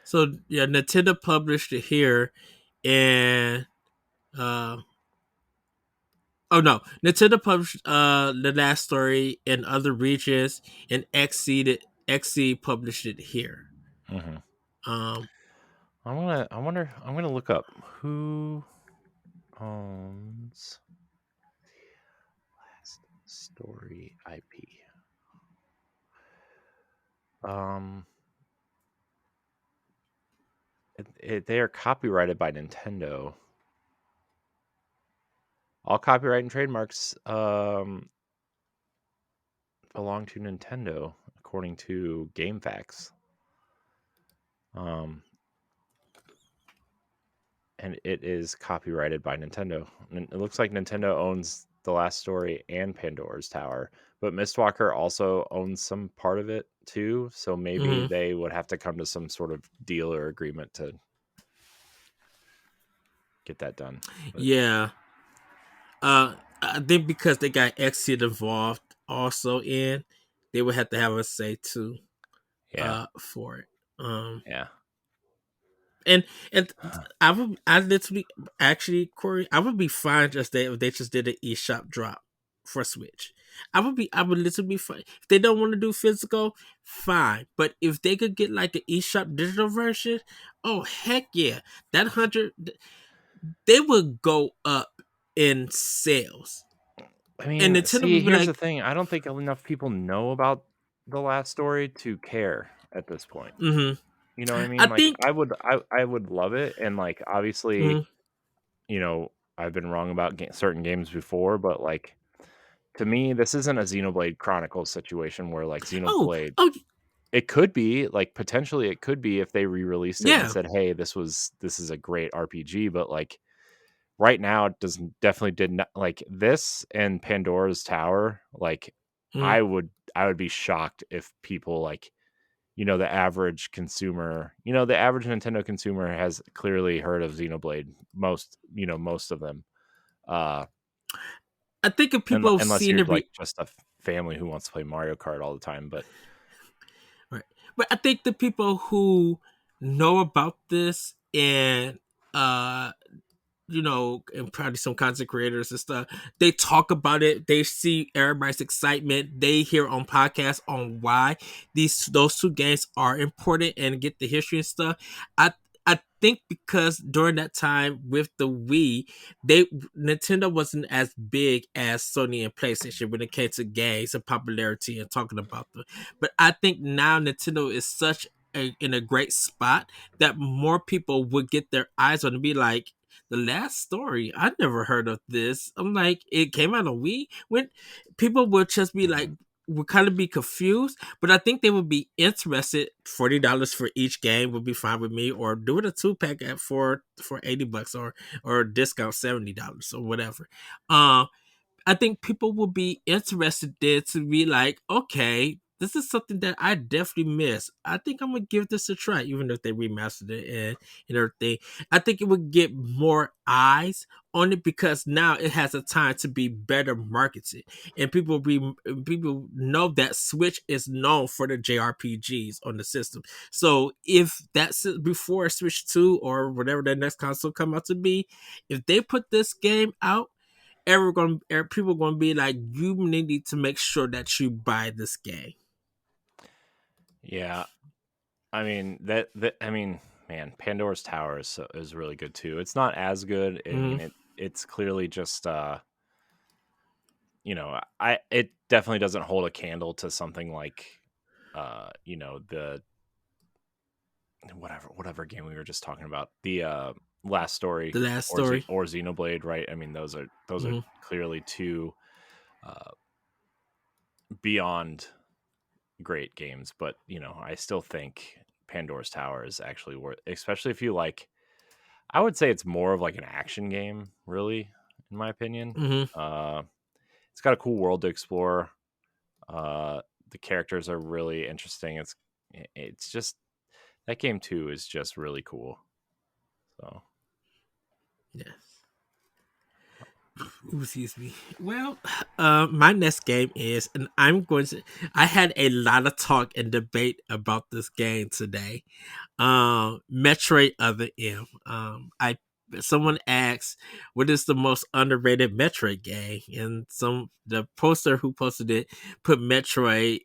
So yeah, Nintendo published it here, and uh oh no, Nintendo published The Last Story in other regions, and XC published it here. mhm. Um I'm gonna look up who owns Story IP. Um, they are copyrighted by Nintendo. All copyright and trademarks belong to Nintendo, according to GameFAQs. And it is copyrighted by Nintendo. It looks like Nintendo owns The Last Story and Pandora's Tower, but Mistwalker also owns some part of it too. So maybe Mm-hmm. they would have to come to some sort of deal or agreement to get that done. But Yeah. I think because they got Exit involved also in, they would have to have a say too. yeah, For it. Um, yeah. and I literally actually Corey, I would be fine just if they just did an eShop drop for Switch. I would literally be fine. If they don't want to do physical, fine. But if they could get like an eShop digital version, oh heck yeah, that 100 they would go up in sales. I And mean, Nintendo see, would be here's the like, thing. I don't think enough people know about The Last Story to care at this point. mm-hmm. You know what I I mean? Like think, I would love it, and like obviously, mm, you know, I've been wrong about certain games before, but like to me, this isn't a Xenoblade Chronicles situation where like oh, Xenoblade. oh, It could be like potentially it could be if they re-released it and yeah, said, "Hey, this is a great RPG," but like right now it doesn't definitely did not like this and Pandora's Tower. Like mm, I would be shocked if people like the average consumer, the average Nintendo consumer has clearly heard of Xenoblade. Most of them. Uh, I think if people have unless seen you're the like just a family who wants to play Mario Kart all the time. But right. But I think the people who know about this and uh and probably some content creators and stuff, they talk about it, they see everybody's excitement, they hear on podcasts on why those two games are important and get the history and stuff. I think because during that time with the Wii, they Nintendo wasn't as big as Sony and PlayStation when it came to games and popularity and talking about them. But I think now Nintendo is in a great spot that more people would get their eyes on and be like, The Last Story, I never heard of this. I'm like, it came out on Wii. When people would just be like, Mhm. would kind of be confused, but I think they would be interested. $40 for each game would be fine with me, or do it a 2-pack at for $80 or discount $70 or whatever. I think people will be interested there to be like, okay, this is something that I definitely miss. I think I'm gonna give this a try, even if they remastered it and everything. I think it would get more eyes on it because now it has a time to be better marketed, and people know that Switch is known for the JRPGs on the system. So if that's before Switch 2 or whatever the next console come out to be, if they put this game out, people gonna be like, you need to make sure that you buy this game. Yeah, I mean I mean, man, Pandora's Tower is really good too. It's not as good. I Mm-hmm. mean, it's clearly just I it definitely doesn't hold a candle to something like the whatever game we were just talking about. The Last Story The Last or Story. Xenoblade, right? I mean, those are Mm-hmm. clearly two uh beyond great games, but I still think Pandora's Tower is actually worth, especially if you like. I would say it's more of like an action game, really, in my opinion. Mm-hmm. Uh, it's got a cool world to explore. Uh, the characters are really interesting. It's just that game too is just really cool. So Yes. Ooh, excuse me. Well, my next game is, and I'm going to. I had a lot of talk and debate about this game today. Metroid Other M. I Someone asked what is the most underrated Metroid game, and the poster who posted it put Metroid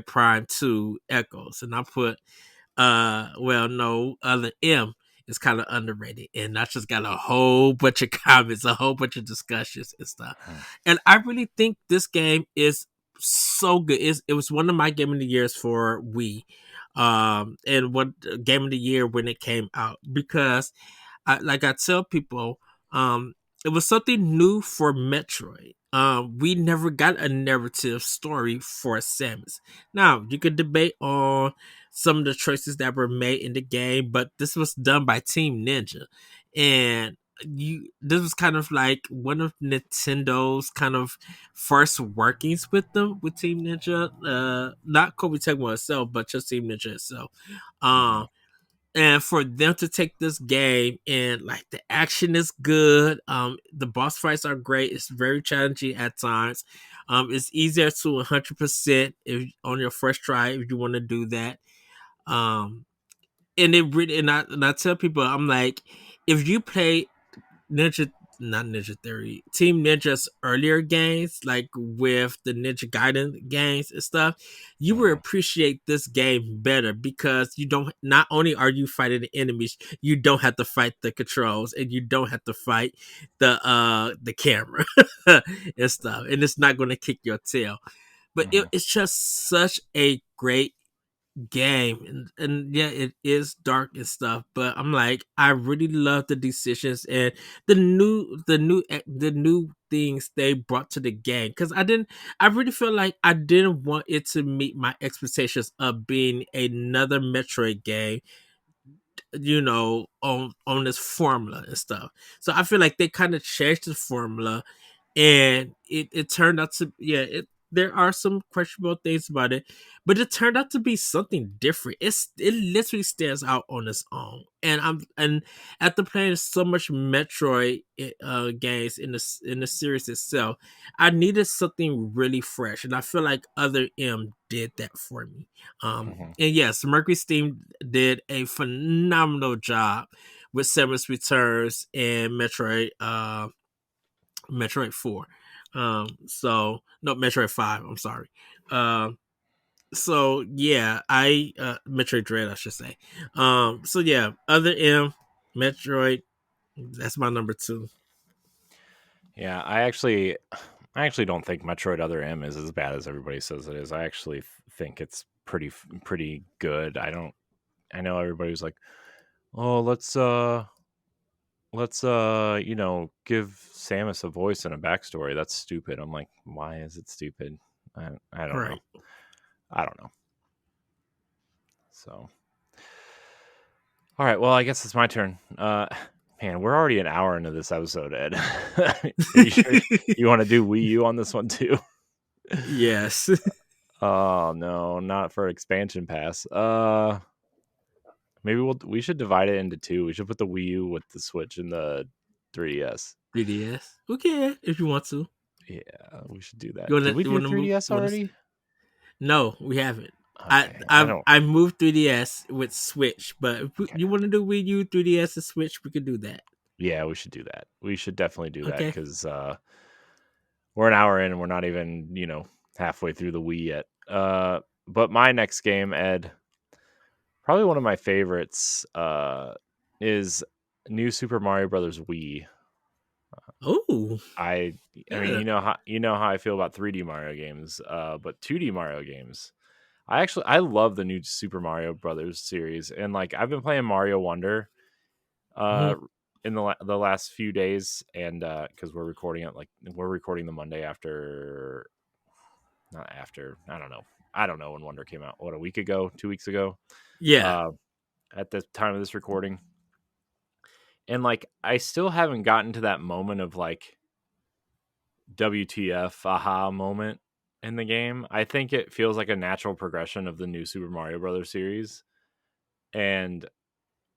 Prime 2 Echoes, and I put well, no, Other M. is kind of underrated, and I just got a whole bunch of comments, a whole bunch of discussions and stuff. Mhm. And I really think this game is so good. It was one of my game of the years for Wii, and what game of the year when it came out because like I tell people, it was something new for Metroid. We never got a narrative story for Samus. Now you could debate on some of the choices that were made in the game, but this was done by Team Ninja, and this was kind of like one of Nintendo's kind of first workings with them with Team Ninja. Not Kobe Tecmo itself, but just Team Ninja itself. Mhm. Um, and for them to take this game and like the action is good, the boss fights are great, it's very challenging at times, it's easier to 100% if on your first try if you want to do that, um and it really and I tell people, I'm like, if you play Ninja, not Ninja Theory, Team Ninja's earlier games, like with the Ninja Gaiden games and stuff, you will Mhm. appreciate this game better because you don't. Not only are you fighting the enemies, you don't have to fight the controls, and you don't have to fight the camera and stuff, and it's not going to kick your tail. But Mhm. it's just such a great game, and yeah, it is dark and stuff, but I'm like, I really love the decisions and the new things they brought to the game, because I really feel like I didn't want it to meet my expectations of being another Metroid game, on this formula and stuff. So I feel like they kind of changed the formula, and it turned out to, yeah, there are some questionable things about it, but it turned out to be something different. It literally stands out on its own, and after playing so much Metroid games in the series itself, I needed something really fresh, and I feel like Other M did that for me. Mhm. And yes, Mercury Steam did a phenomenal job with Samus Returns and Metroid 4. So no, Metroid 5, I'm sorry. So yeah, I Metroid Dread, I should say. So yeah, Other M, Metroid, that's my number 2. Yeah, I actually don't think Metroid Other M is as bad as everybody says it is. I actually think it's pretty good. I know everybody's like, "Oh, give Samus a voice and a backstory." That's stupid. I'm like, "Why is it stupid?" I don't know. Right. I don't know. So, all right, well, I guess it's my turn. Man, we're already an hour into this episode, Ed. Are you sure you want to do Wii U on this one too? Yes. Oh no, not for expansion pass. Maybe we should divide it into two. We should put the Wii U with the Switch and the 3DS. 3DS. Okay, if you want to. Yeah, we should do that. You Did wanna we you do wanna move 3DS you wanna already? No, we haven't. Okay, I don't. I moved 3DS with Switch, but if Okay. you want to do Wii U, 3DS, and Switch, we could do that. Yeah, we should do that. We should definitely do that Okay. because we're an hour in and we're not even halfway through the Wii yet. But my next game, Ed, probably one of my favorites, is New Super Mario Brothers Wii. Oh, I I mean, yeah. you know how I feel about 3D Mario games, but 2D Mario games. I love the new Super Mario Brothers series, and like I've been playing Mario Wonder Mhm. uh in the last few days, and because we're recording the Monday after, not after, I don't know when Wonder came out, what, a week ago, 2 weeks ago, Yeah. uh at the time of this recording, and like I still haven't gotten to that moment of like WTF aha moment in the game. I think it feels like a natural progression of the new Super Mario Brothers series. And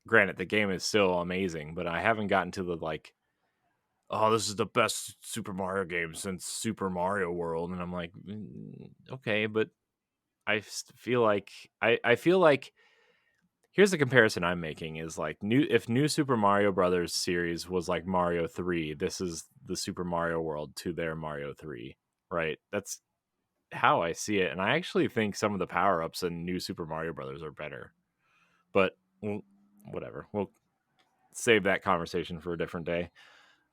granted, the game is still amazing, but I haven't gotten to the like, oh, this is the best Super Mario game since Super Mario World. And I'm like, okay, but feel like I feel like here's the comparison I'm making is like new Super Mario Brothers series was like Mario 3, this is the Super Mario World to their Mario 3, right? That's how I see it, and I actually think some of the power ups in New Super Mario Brothers are better. But whatever. save that conversation for a different day.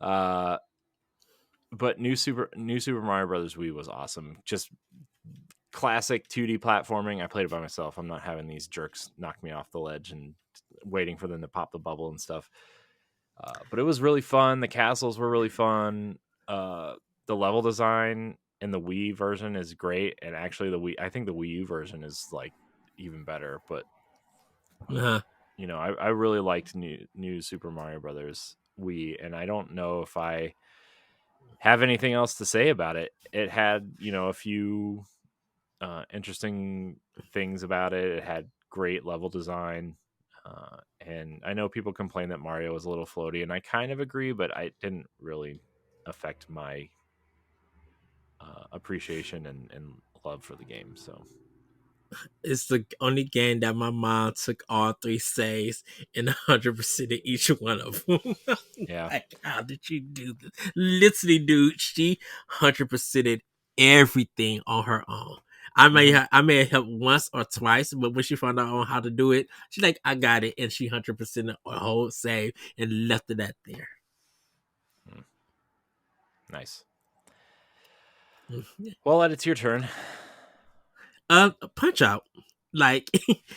Uh, but New Super Mario Brothers Wii was awesome. Just classic 2D platforming. I played it by myself. I'm not having these jerks knock me off the ledge and waiting for them to pop the bubble and stuff. But it was really fun. The castles were really fun. Uh, the level design in the Wii version is great, and actually I think the Wii U version is like even better. But Uh-huh. I really liked new Super Mario Brothers Wii, and I don't know if I have anything else to say about it. It had a few interesting things about it. It had great level design. And I know people complain that Mario was a little floaty, and I kind of agree, but I didn't really affect my appreciation and love for the game. So It's the only game that my mom took all 3 saves and 100% of each one of them. yeah. Like, how did she do this? Literally, dude, she 100%ed everything on her own. Hmm. I may have helped once or twice, but when she found out on how to do it, she's like, I got it, and she 100% a whole save and left it at there. Nice. Mhm. Well, Ed, it's your turn. Punch Out. Like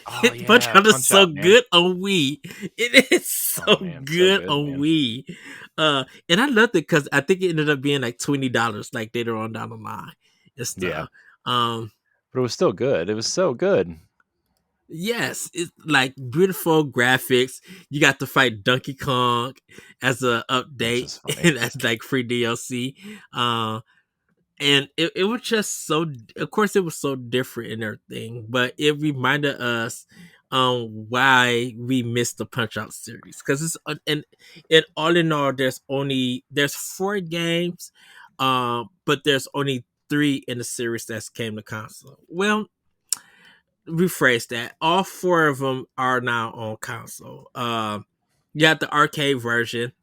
Oh Punch yeah, Out is Punch so Out, man. good on Wii. It is so Oh man, so good good, on man. Wii. And I loved it because I think it ended up being like $20, like later on down the line and Yeah, stuff. Um, but it was still good. It was so good. yes, it's like beautiful graphics. You got to fight Donkey Kong as a Which update is funny. and as like free DLC. And it was just so, of course it was so different and everything, but it reminded us why we missed the Punch Out series, because it's and all in all there's 4 games, but there's only 3 in the series that's came to console. Well, rephrase that, all 4 of them are now on console. You got the arcade version,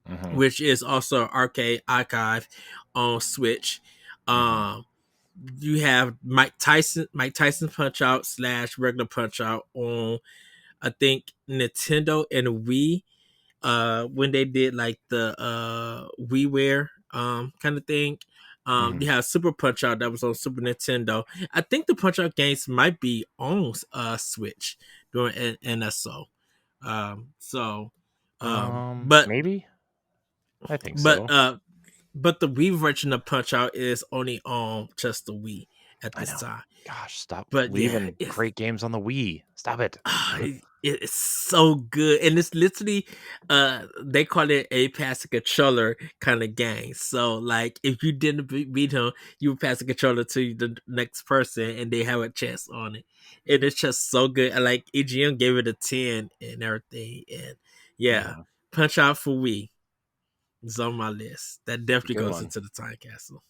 Hmm. which is also arcade archive on Switch. Hmm. um you have Mike Tyson Punch Out slash regular Punch Out on, I think, Nintendo and Wii. When they did like the WiiWare kind of thing. Hmm. You have Super Punch Out that was on Super Nintendo. I think the Punch Out games might be on Switch during NSO. So, but Maybe. I think but so. uh, but the Wii version of Punch Out is only on just the Wii at I this know. time. Gosh, stop But yeah, leaving great games on the Wii. Stop it. it's so good, and it's literally they call it a pass the controller kind of game. So like, if you didn't beat him, you would pass the controller to the next person, and they have a chance on it. And it's just so good. And like, EGM gave it a 10 and everything, and yeah, Yeah, Punch Out for Wii is on my list. That it's a definitely good goes one. into the time capsule.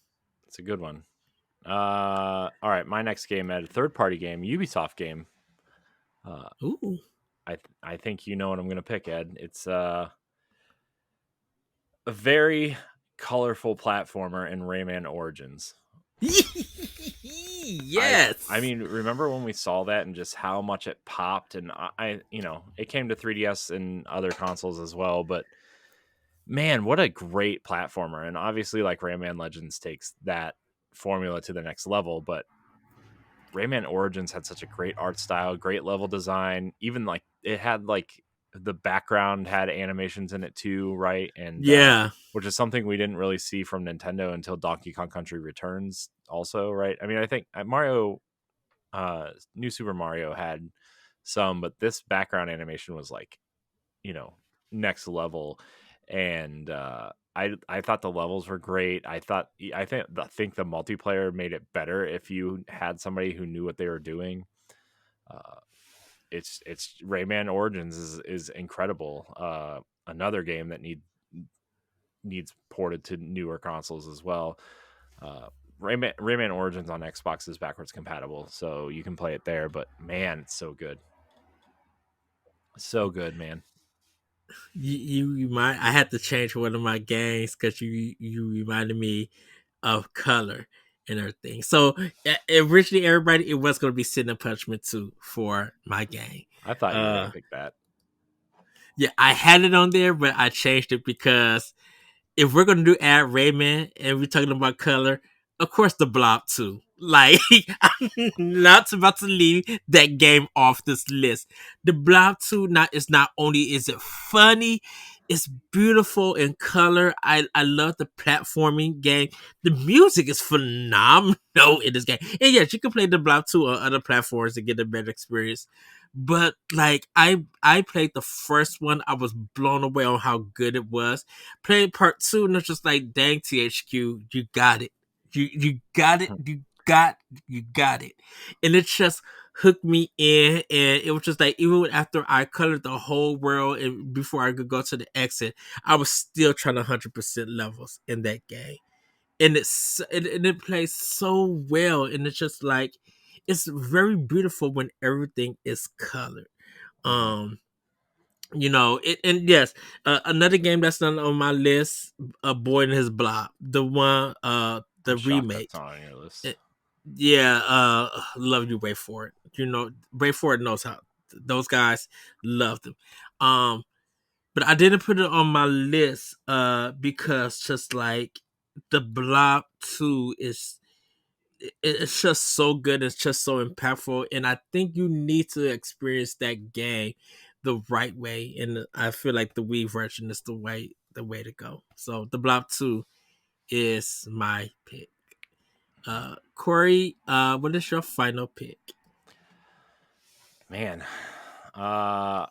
It's a good one. All right, my next game, Ed, third party game, Ubisoft game. Uh, Ooh. I think you know what I'm gonna pick, Ed. It's a very colorful platformer in Rayman Origins. I Yes. mean, remember when we saw that and just how much it popped, and it came to 3DS and other consoles as well, but man, what a great platformer. And obviously, like, Rayman Legends takes that formula to the next level, but Rayman Origins had such a great art style, great level design. Even like it had like the background had animations in it too, right? And Yeah. which is something we didn't really see from Nintendo until Donkey Kong Country Returns, also, right? I mean, I think New Super Mario had some, but this background animation was like, you know, next level. And I thought the levels were great. I think the multiplayer made it better if you had somebody who knew what they were doing. Uh, it's Rayman Origins is incredible. Another game that needs ported to newer consoles as well. Uh, Rayman Origins on Xbox is backwards compatible, so you can play it there. But man, it's so good, so good, man. You might. I had to change one of my games because you reminded me of color and everything. So originally, everybody, it was going to be Sin and Punishment 2 for my game. I thought you were gonna Uh, pick that. Yeah, I had it on there, but I changed it because if we're gonna do add Rayman and we're talking about color, of course the Blob too. Like I'm not about to leave that game off this list. The Blob 2 not is not only is it funny, it's beautiful in color. I love the platforming game. The music is phenomenal in this game. And yes, you can play the Blob 2 on other platforms to get a better experience. But like I played the first one, I was blown away on how good it was. Playing part two, and it's just like, dang, THQ, you got it. You got it. You got it. And it just hooked me in, and it was just like, even after I colored the whole world and before I could go to the exit, I was still trying to 100% levels in that game. And it plays so well, and it's just like, it's very beautiful when everything is colored. Mhm. Um, and yes, another game that's not on my list, A Boy and His Blob, the one, I'm the shocked that's remake. not on your list. It- yeah, love you. Wait for it. Wait for it knows how those guys loved them. But I didn't put it on my list, because just like the Blob 2 is, it's just so good. It's just so impactful, and I think you need to experience that game the right way. And I feel like the Wii version is the way to go. So the Blob 2 is my pick. Corey, what is your final pick? Man, uh,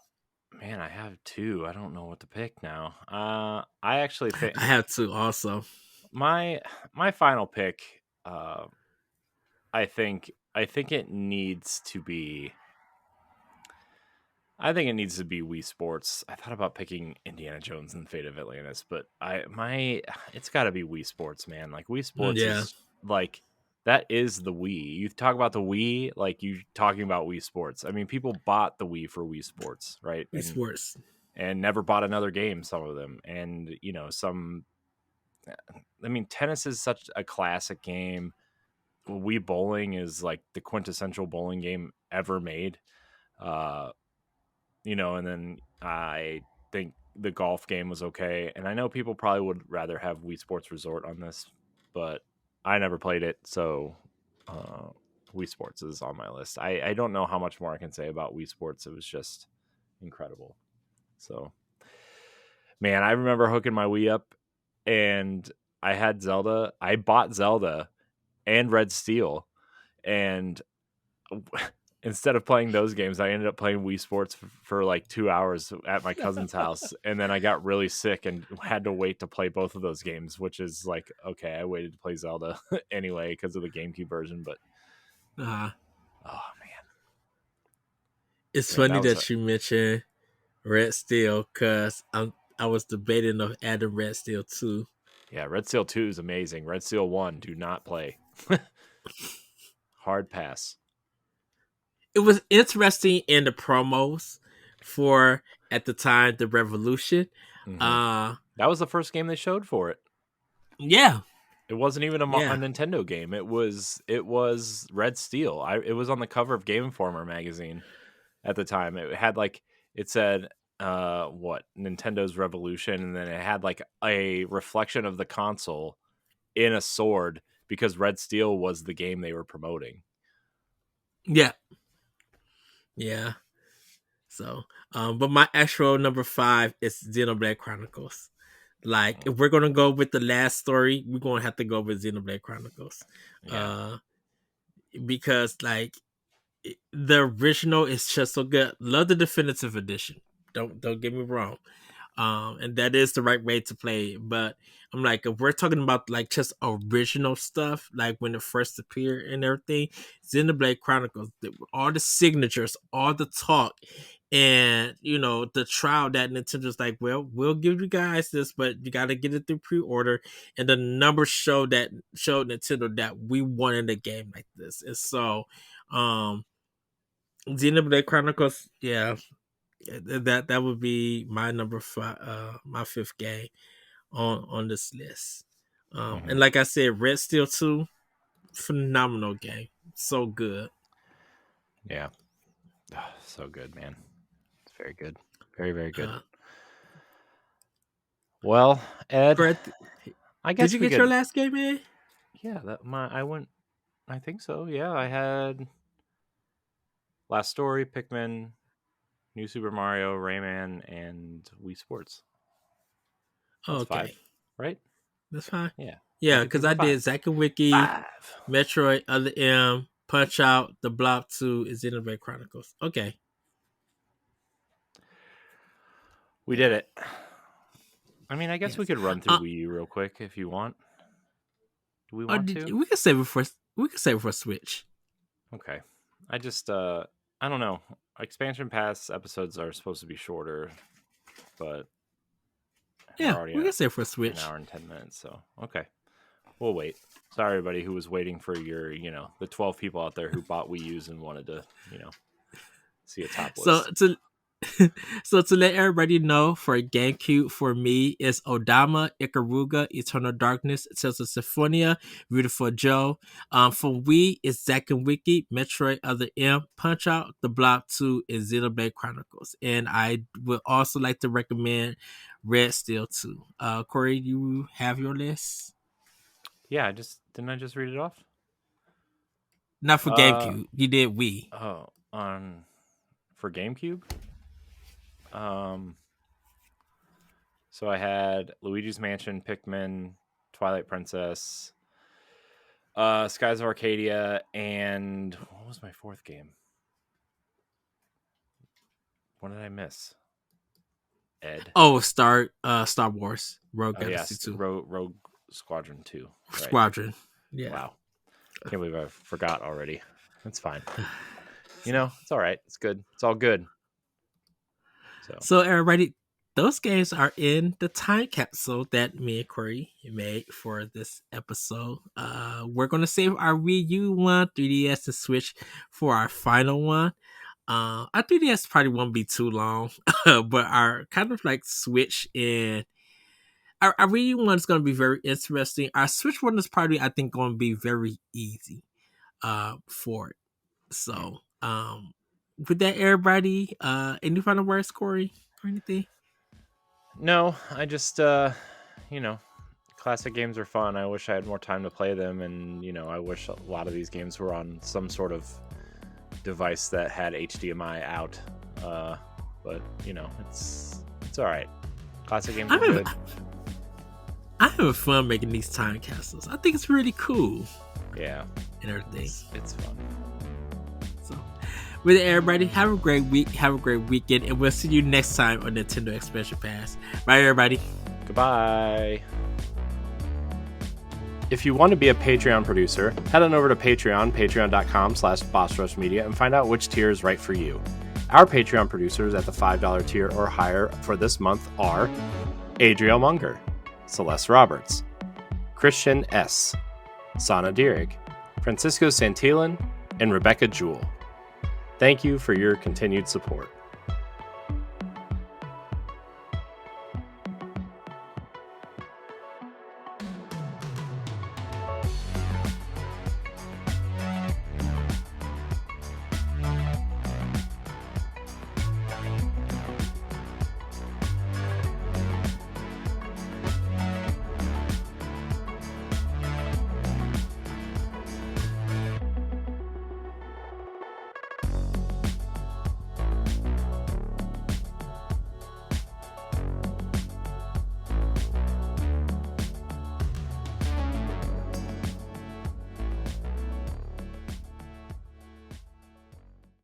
man, I have two. I don't know what to pick now. I actually think I have two also. my my final pick. Uh, I think it needs to be. I think it needs to be Wii Sports. I thought about picking Indiana Jones and Fate of Atlantis, but it's got to be Wii Sports, man. Like Wii Sports Yeah, is like that is the Wii. You talk about the Wii, like you talking about Wii Sports. I mean, people bought the Wii for Wii Sports, right? esports. And never bought another game. Some of them, and some. I mean, tennis is such a classic game. Wii Bowling is like the quintessential bowling game ever made. Uh, and then I think the golf game was okay. And I know people probably would rather have Wii Sports Resort on this, but I never played it, so uh, Wii Sports is on my list. I don't know how much more I can say about Wii Sports. It was just incredible. So, man, I remember hooking my Wii up, and I had Zelda. I bought Zelda and Red Steel, and instead of playing those games, I ended up playing Wii Sports for like 2 hours at my cousin's house, and then I got really sick and had to wait to play both of those games. Which is like, okay, I waited to play Zelda anyway because of the GameCube version. But Uh, oh it's man, that funny was a that you mentioned Red Steel, because I was debating of adding Red Steel too. yeah. Red Steel 2 is amazing. Red Steel 1, do not play. Hard pass. It was interesting in the promos for, at the time, the Revolution. hmm Uh That was the first game they showed for it. yeah, It wasn't even a yeah, Nintendo game. It was Red Steel. It was on the cover of Game Informer magazine at the time. It had like it said what Nintendo's Revolution, and then it had like a reflection of the console in a sword because Red Steel was the game they were promoting. yeah, yeah. So, but my actual number five is Xenoblade Chronicles. Like, if we're gonna go with the last story, we're gonna have to go with Xenoblade Chronicles. Yeah. Uh, because like, the original is just so good. Love the definitive edition. Don't get me wrong. And that is the right way to play it. But I'm like, if we're talking about like just original stuff, like when it first appeared and everything, Xenoblade Chronicles, all the signatures, all the talk, and the trial that Nintendo's like, well, we'll give you guys this, but you got to get it through pre-order, and the numbers showed Nintendo that we wanted a game like this, and so, um, Xenoblade Chronicles, yeah, that would be my number five, my fifth game on this list. And hmm like I said, Red Steel 2, phenomenal game, so good. Yeah. So good, man. It's very good. Very, very good. Well, Ed, Brett, I did guess you we get your could. last game in? Yeah, I went. I think so. Yeah, I had Last Story, Pikmin, New Super Mario, Rayman, and Wii Sports. That's Okay, 5, right? that's fine. Yeah. One, Yeah, two, three, because four, I five. did Zack and Wiki, 5. Metroid, Other M, Punch Out, The Block 2, and Xenoblade Chronicles. Okay. We did Yeah. it. I mean, I guess we Yes. could run through Wii U real quick if you want. Do we want to? We can save it for Switch. Okay. I just I don't know. Expansion Pass episodes are supposed to be shorter, but we're Yeah, already we can at save for an Switch. hour and 10 minutes, so okay. We'll wait. Sorry everybody who was waiting for your, the 12 people out there who bought Wii U's and wanted to, see a top So list. to so to let everybody know, for GameCube, for me, is Odama, Ikaruga, Eternal Darkness, Tales of Symphonia, Beautiful Joe. For Wii, it's Zack and Wiki, Metroid Other M, Punch Out, The Block 2, and Xenoblade Chronicles. And I would also like to recommend Red Steel 2. Corey, you have your list? Yeah, didn't I just read it off? Not for Uh GameCube. You did Wii. oh, on for GameCube. Um so I had Luigi's Mansion, Pikmin, Twilight Princess, Skies of Arcadia, and what was my fourth game? What did I miss? Ed. Oh, Star Wars Rogue Oh Galaxy yes, 2 Rogue Squadron 2. Right. Squadron. Yeah. Wow. Can't believe I forgot already. That's fine. It's all right. It's good. It's all good. So everybody, those games are in the time capsule that me and Corey made for this episode. We're gonna save our Wii U one, 3DS, and Switch for our final one. Our 3DS probably won't be too long, but our kind of like Switch and our Wii U one is gonna be very interesting. Our Switch one is probably, I think, going to be very easy. For it. So, with that, everybody, any final words, Corey, or anything? No, I just classic games are fun. I wish I had more time to play them, and I wish a lot of these games were on some sort of device that had HDMI out. But it's all right. Classic games are good. I'm having fun making these time capsules. I think it's really cool. Yeah, and everything. It's fun. So, with it, everybody, have a great week, have a great weekend, and we'll see you next time on Nintendo Expansion Pass. Bye, everybody. Goodbye. If you want to be a Patreon producer, head on over to Patreon, patreon.com/BossRushMedia, and find out which tier is right for you. Our Patreon producers at the $5 tier or higher for this month are Adriel Munger, Celeste Roberts, Christian S., Sana Dirrig, Francisco Santillan, and Rebecca Jewell. Thank you for your continued support.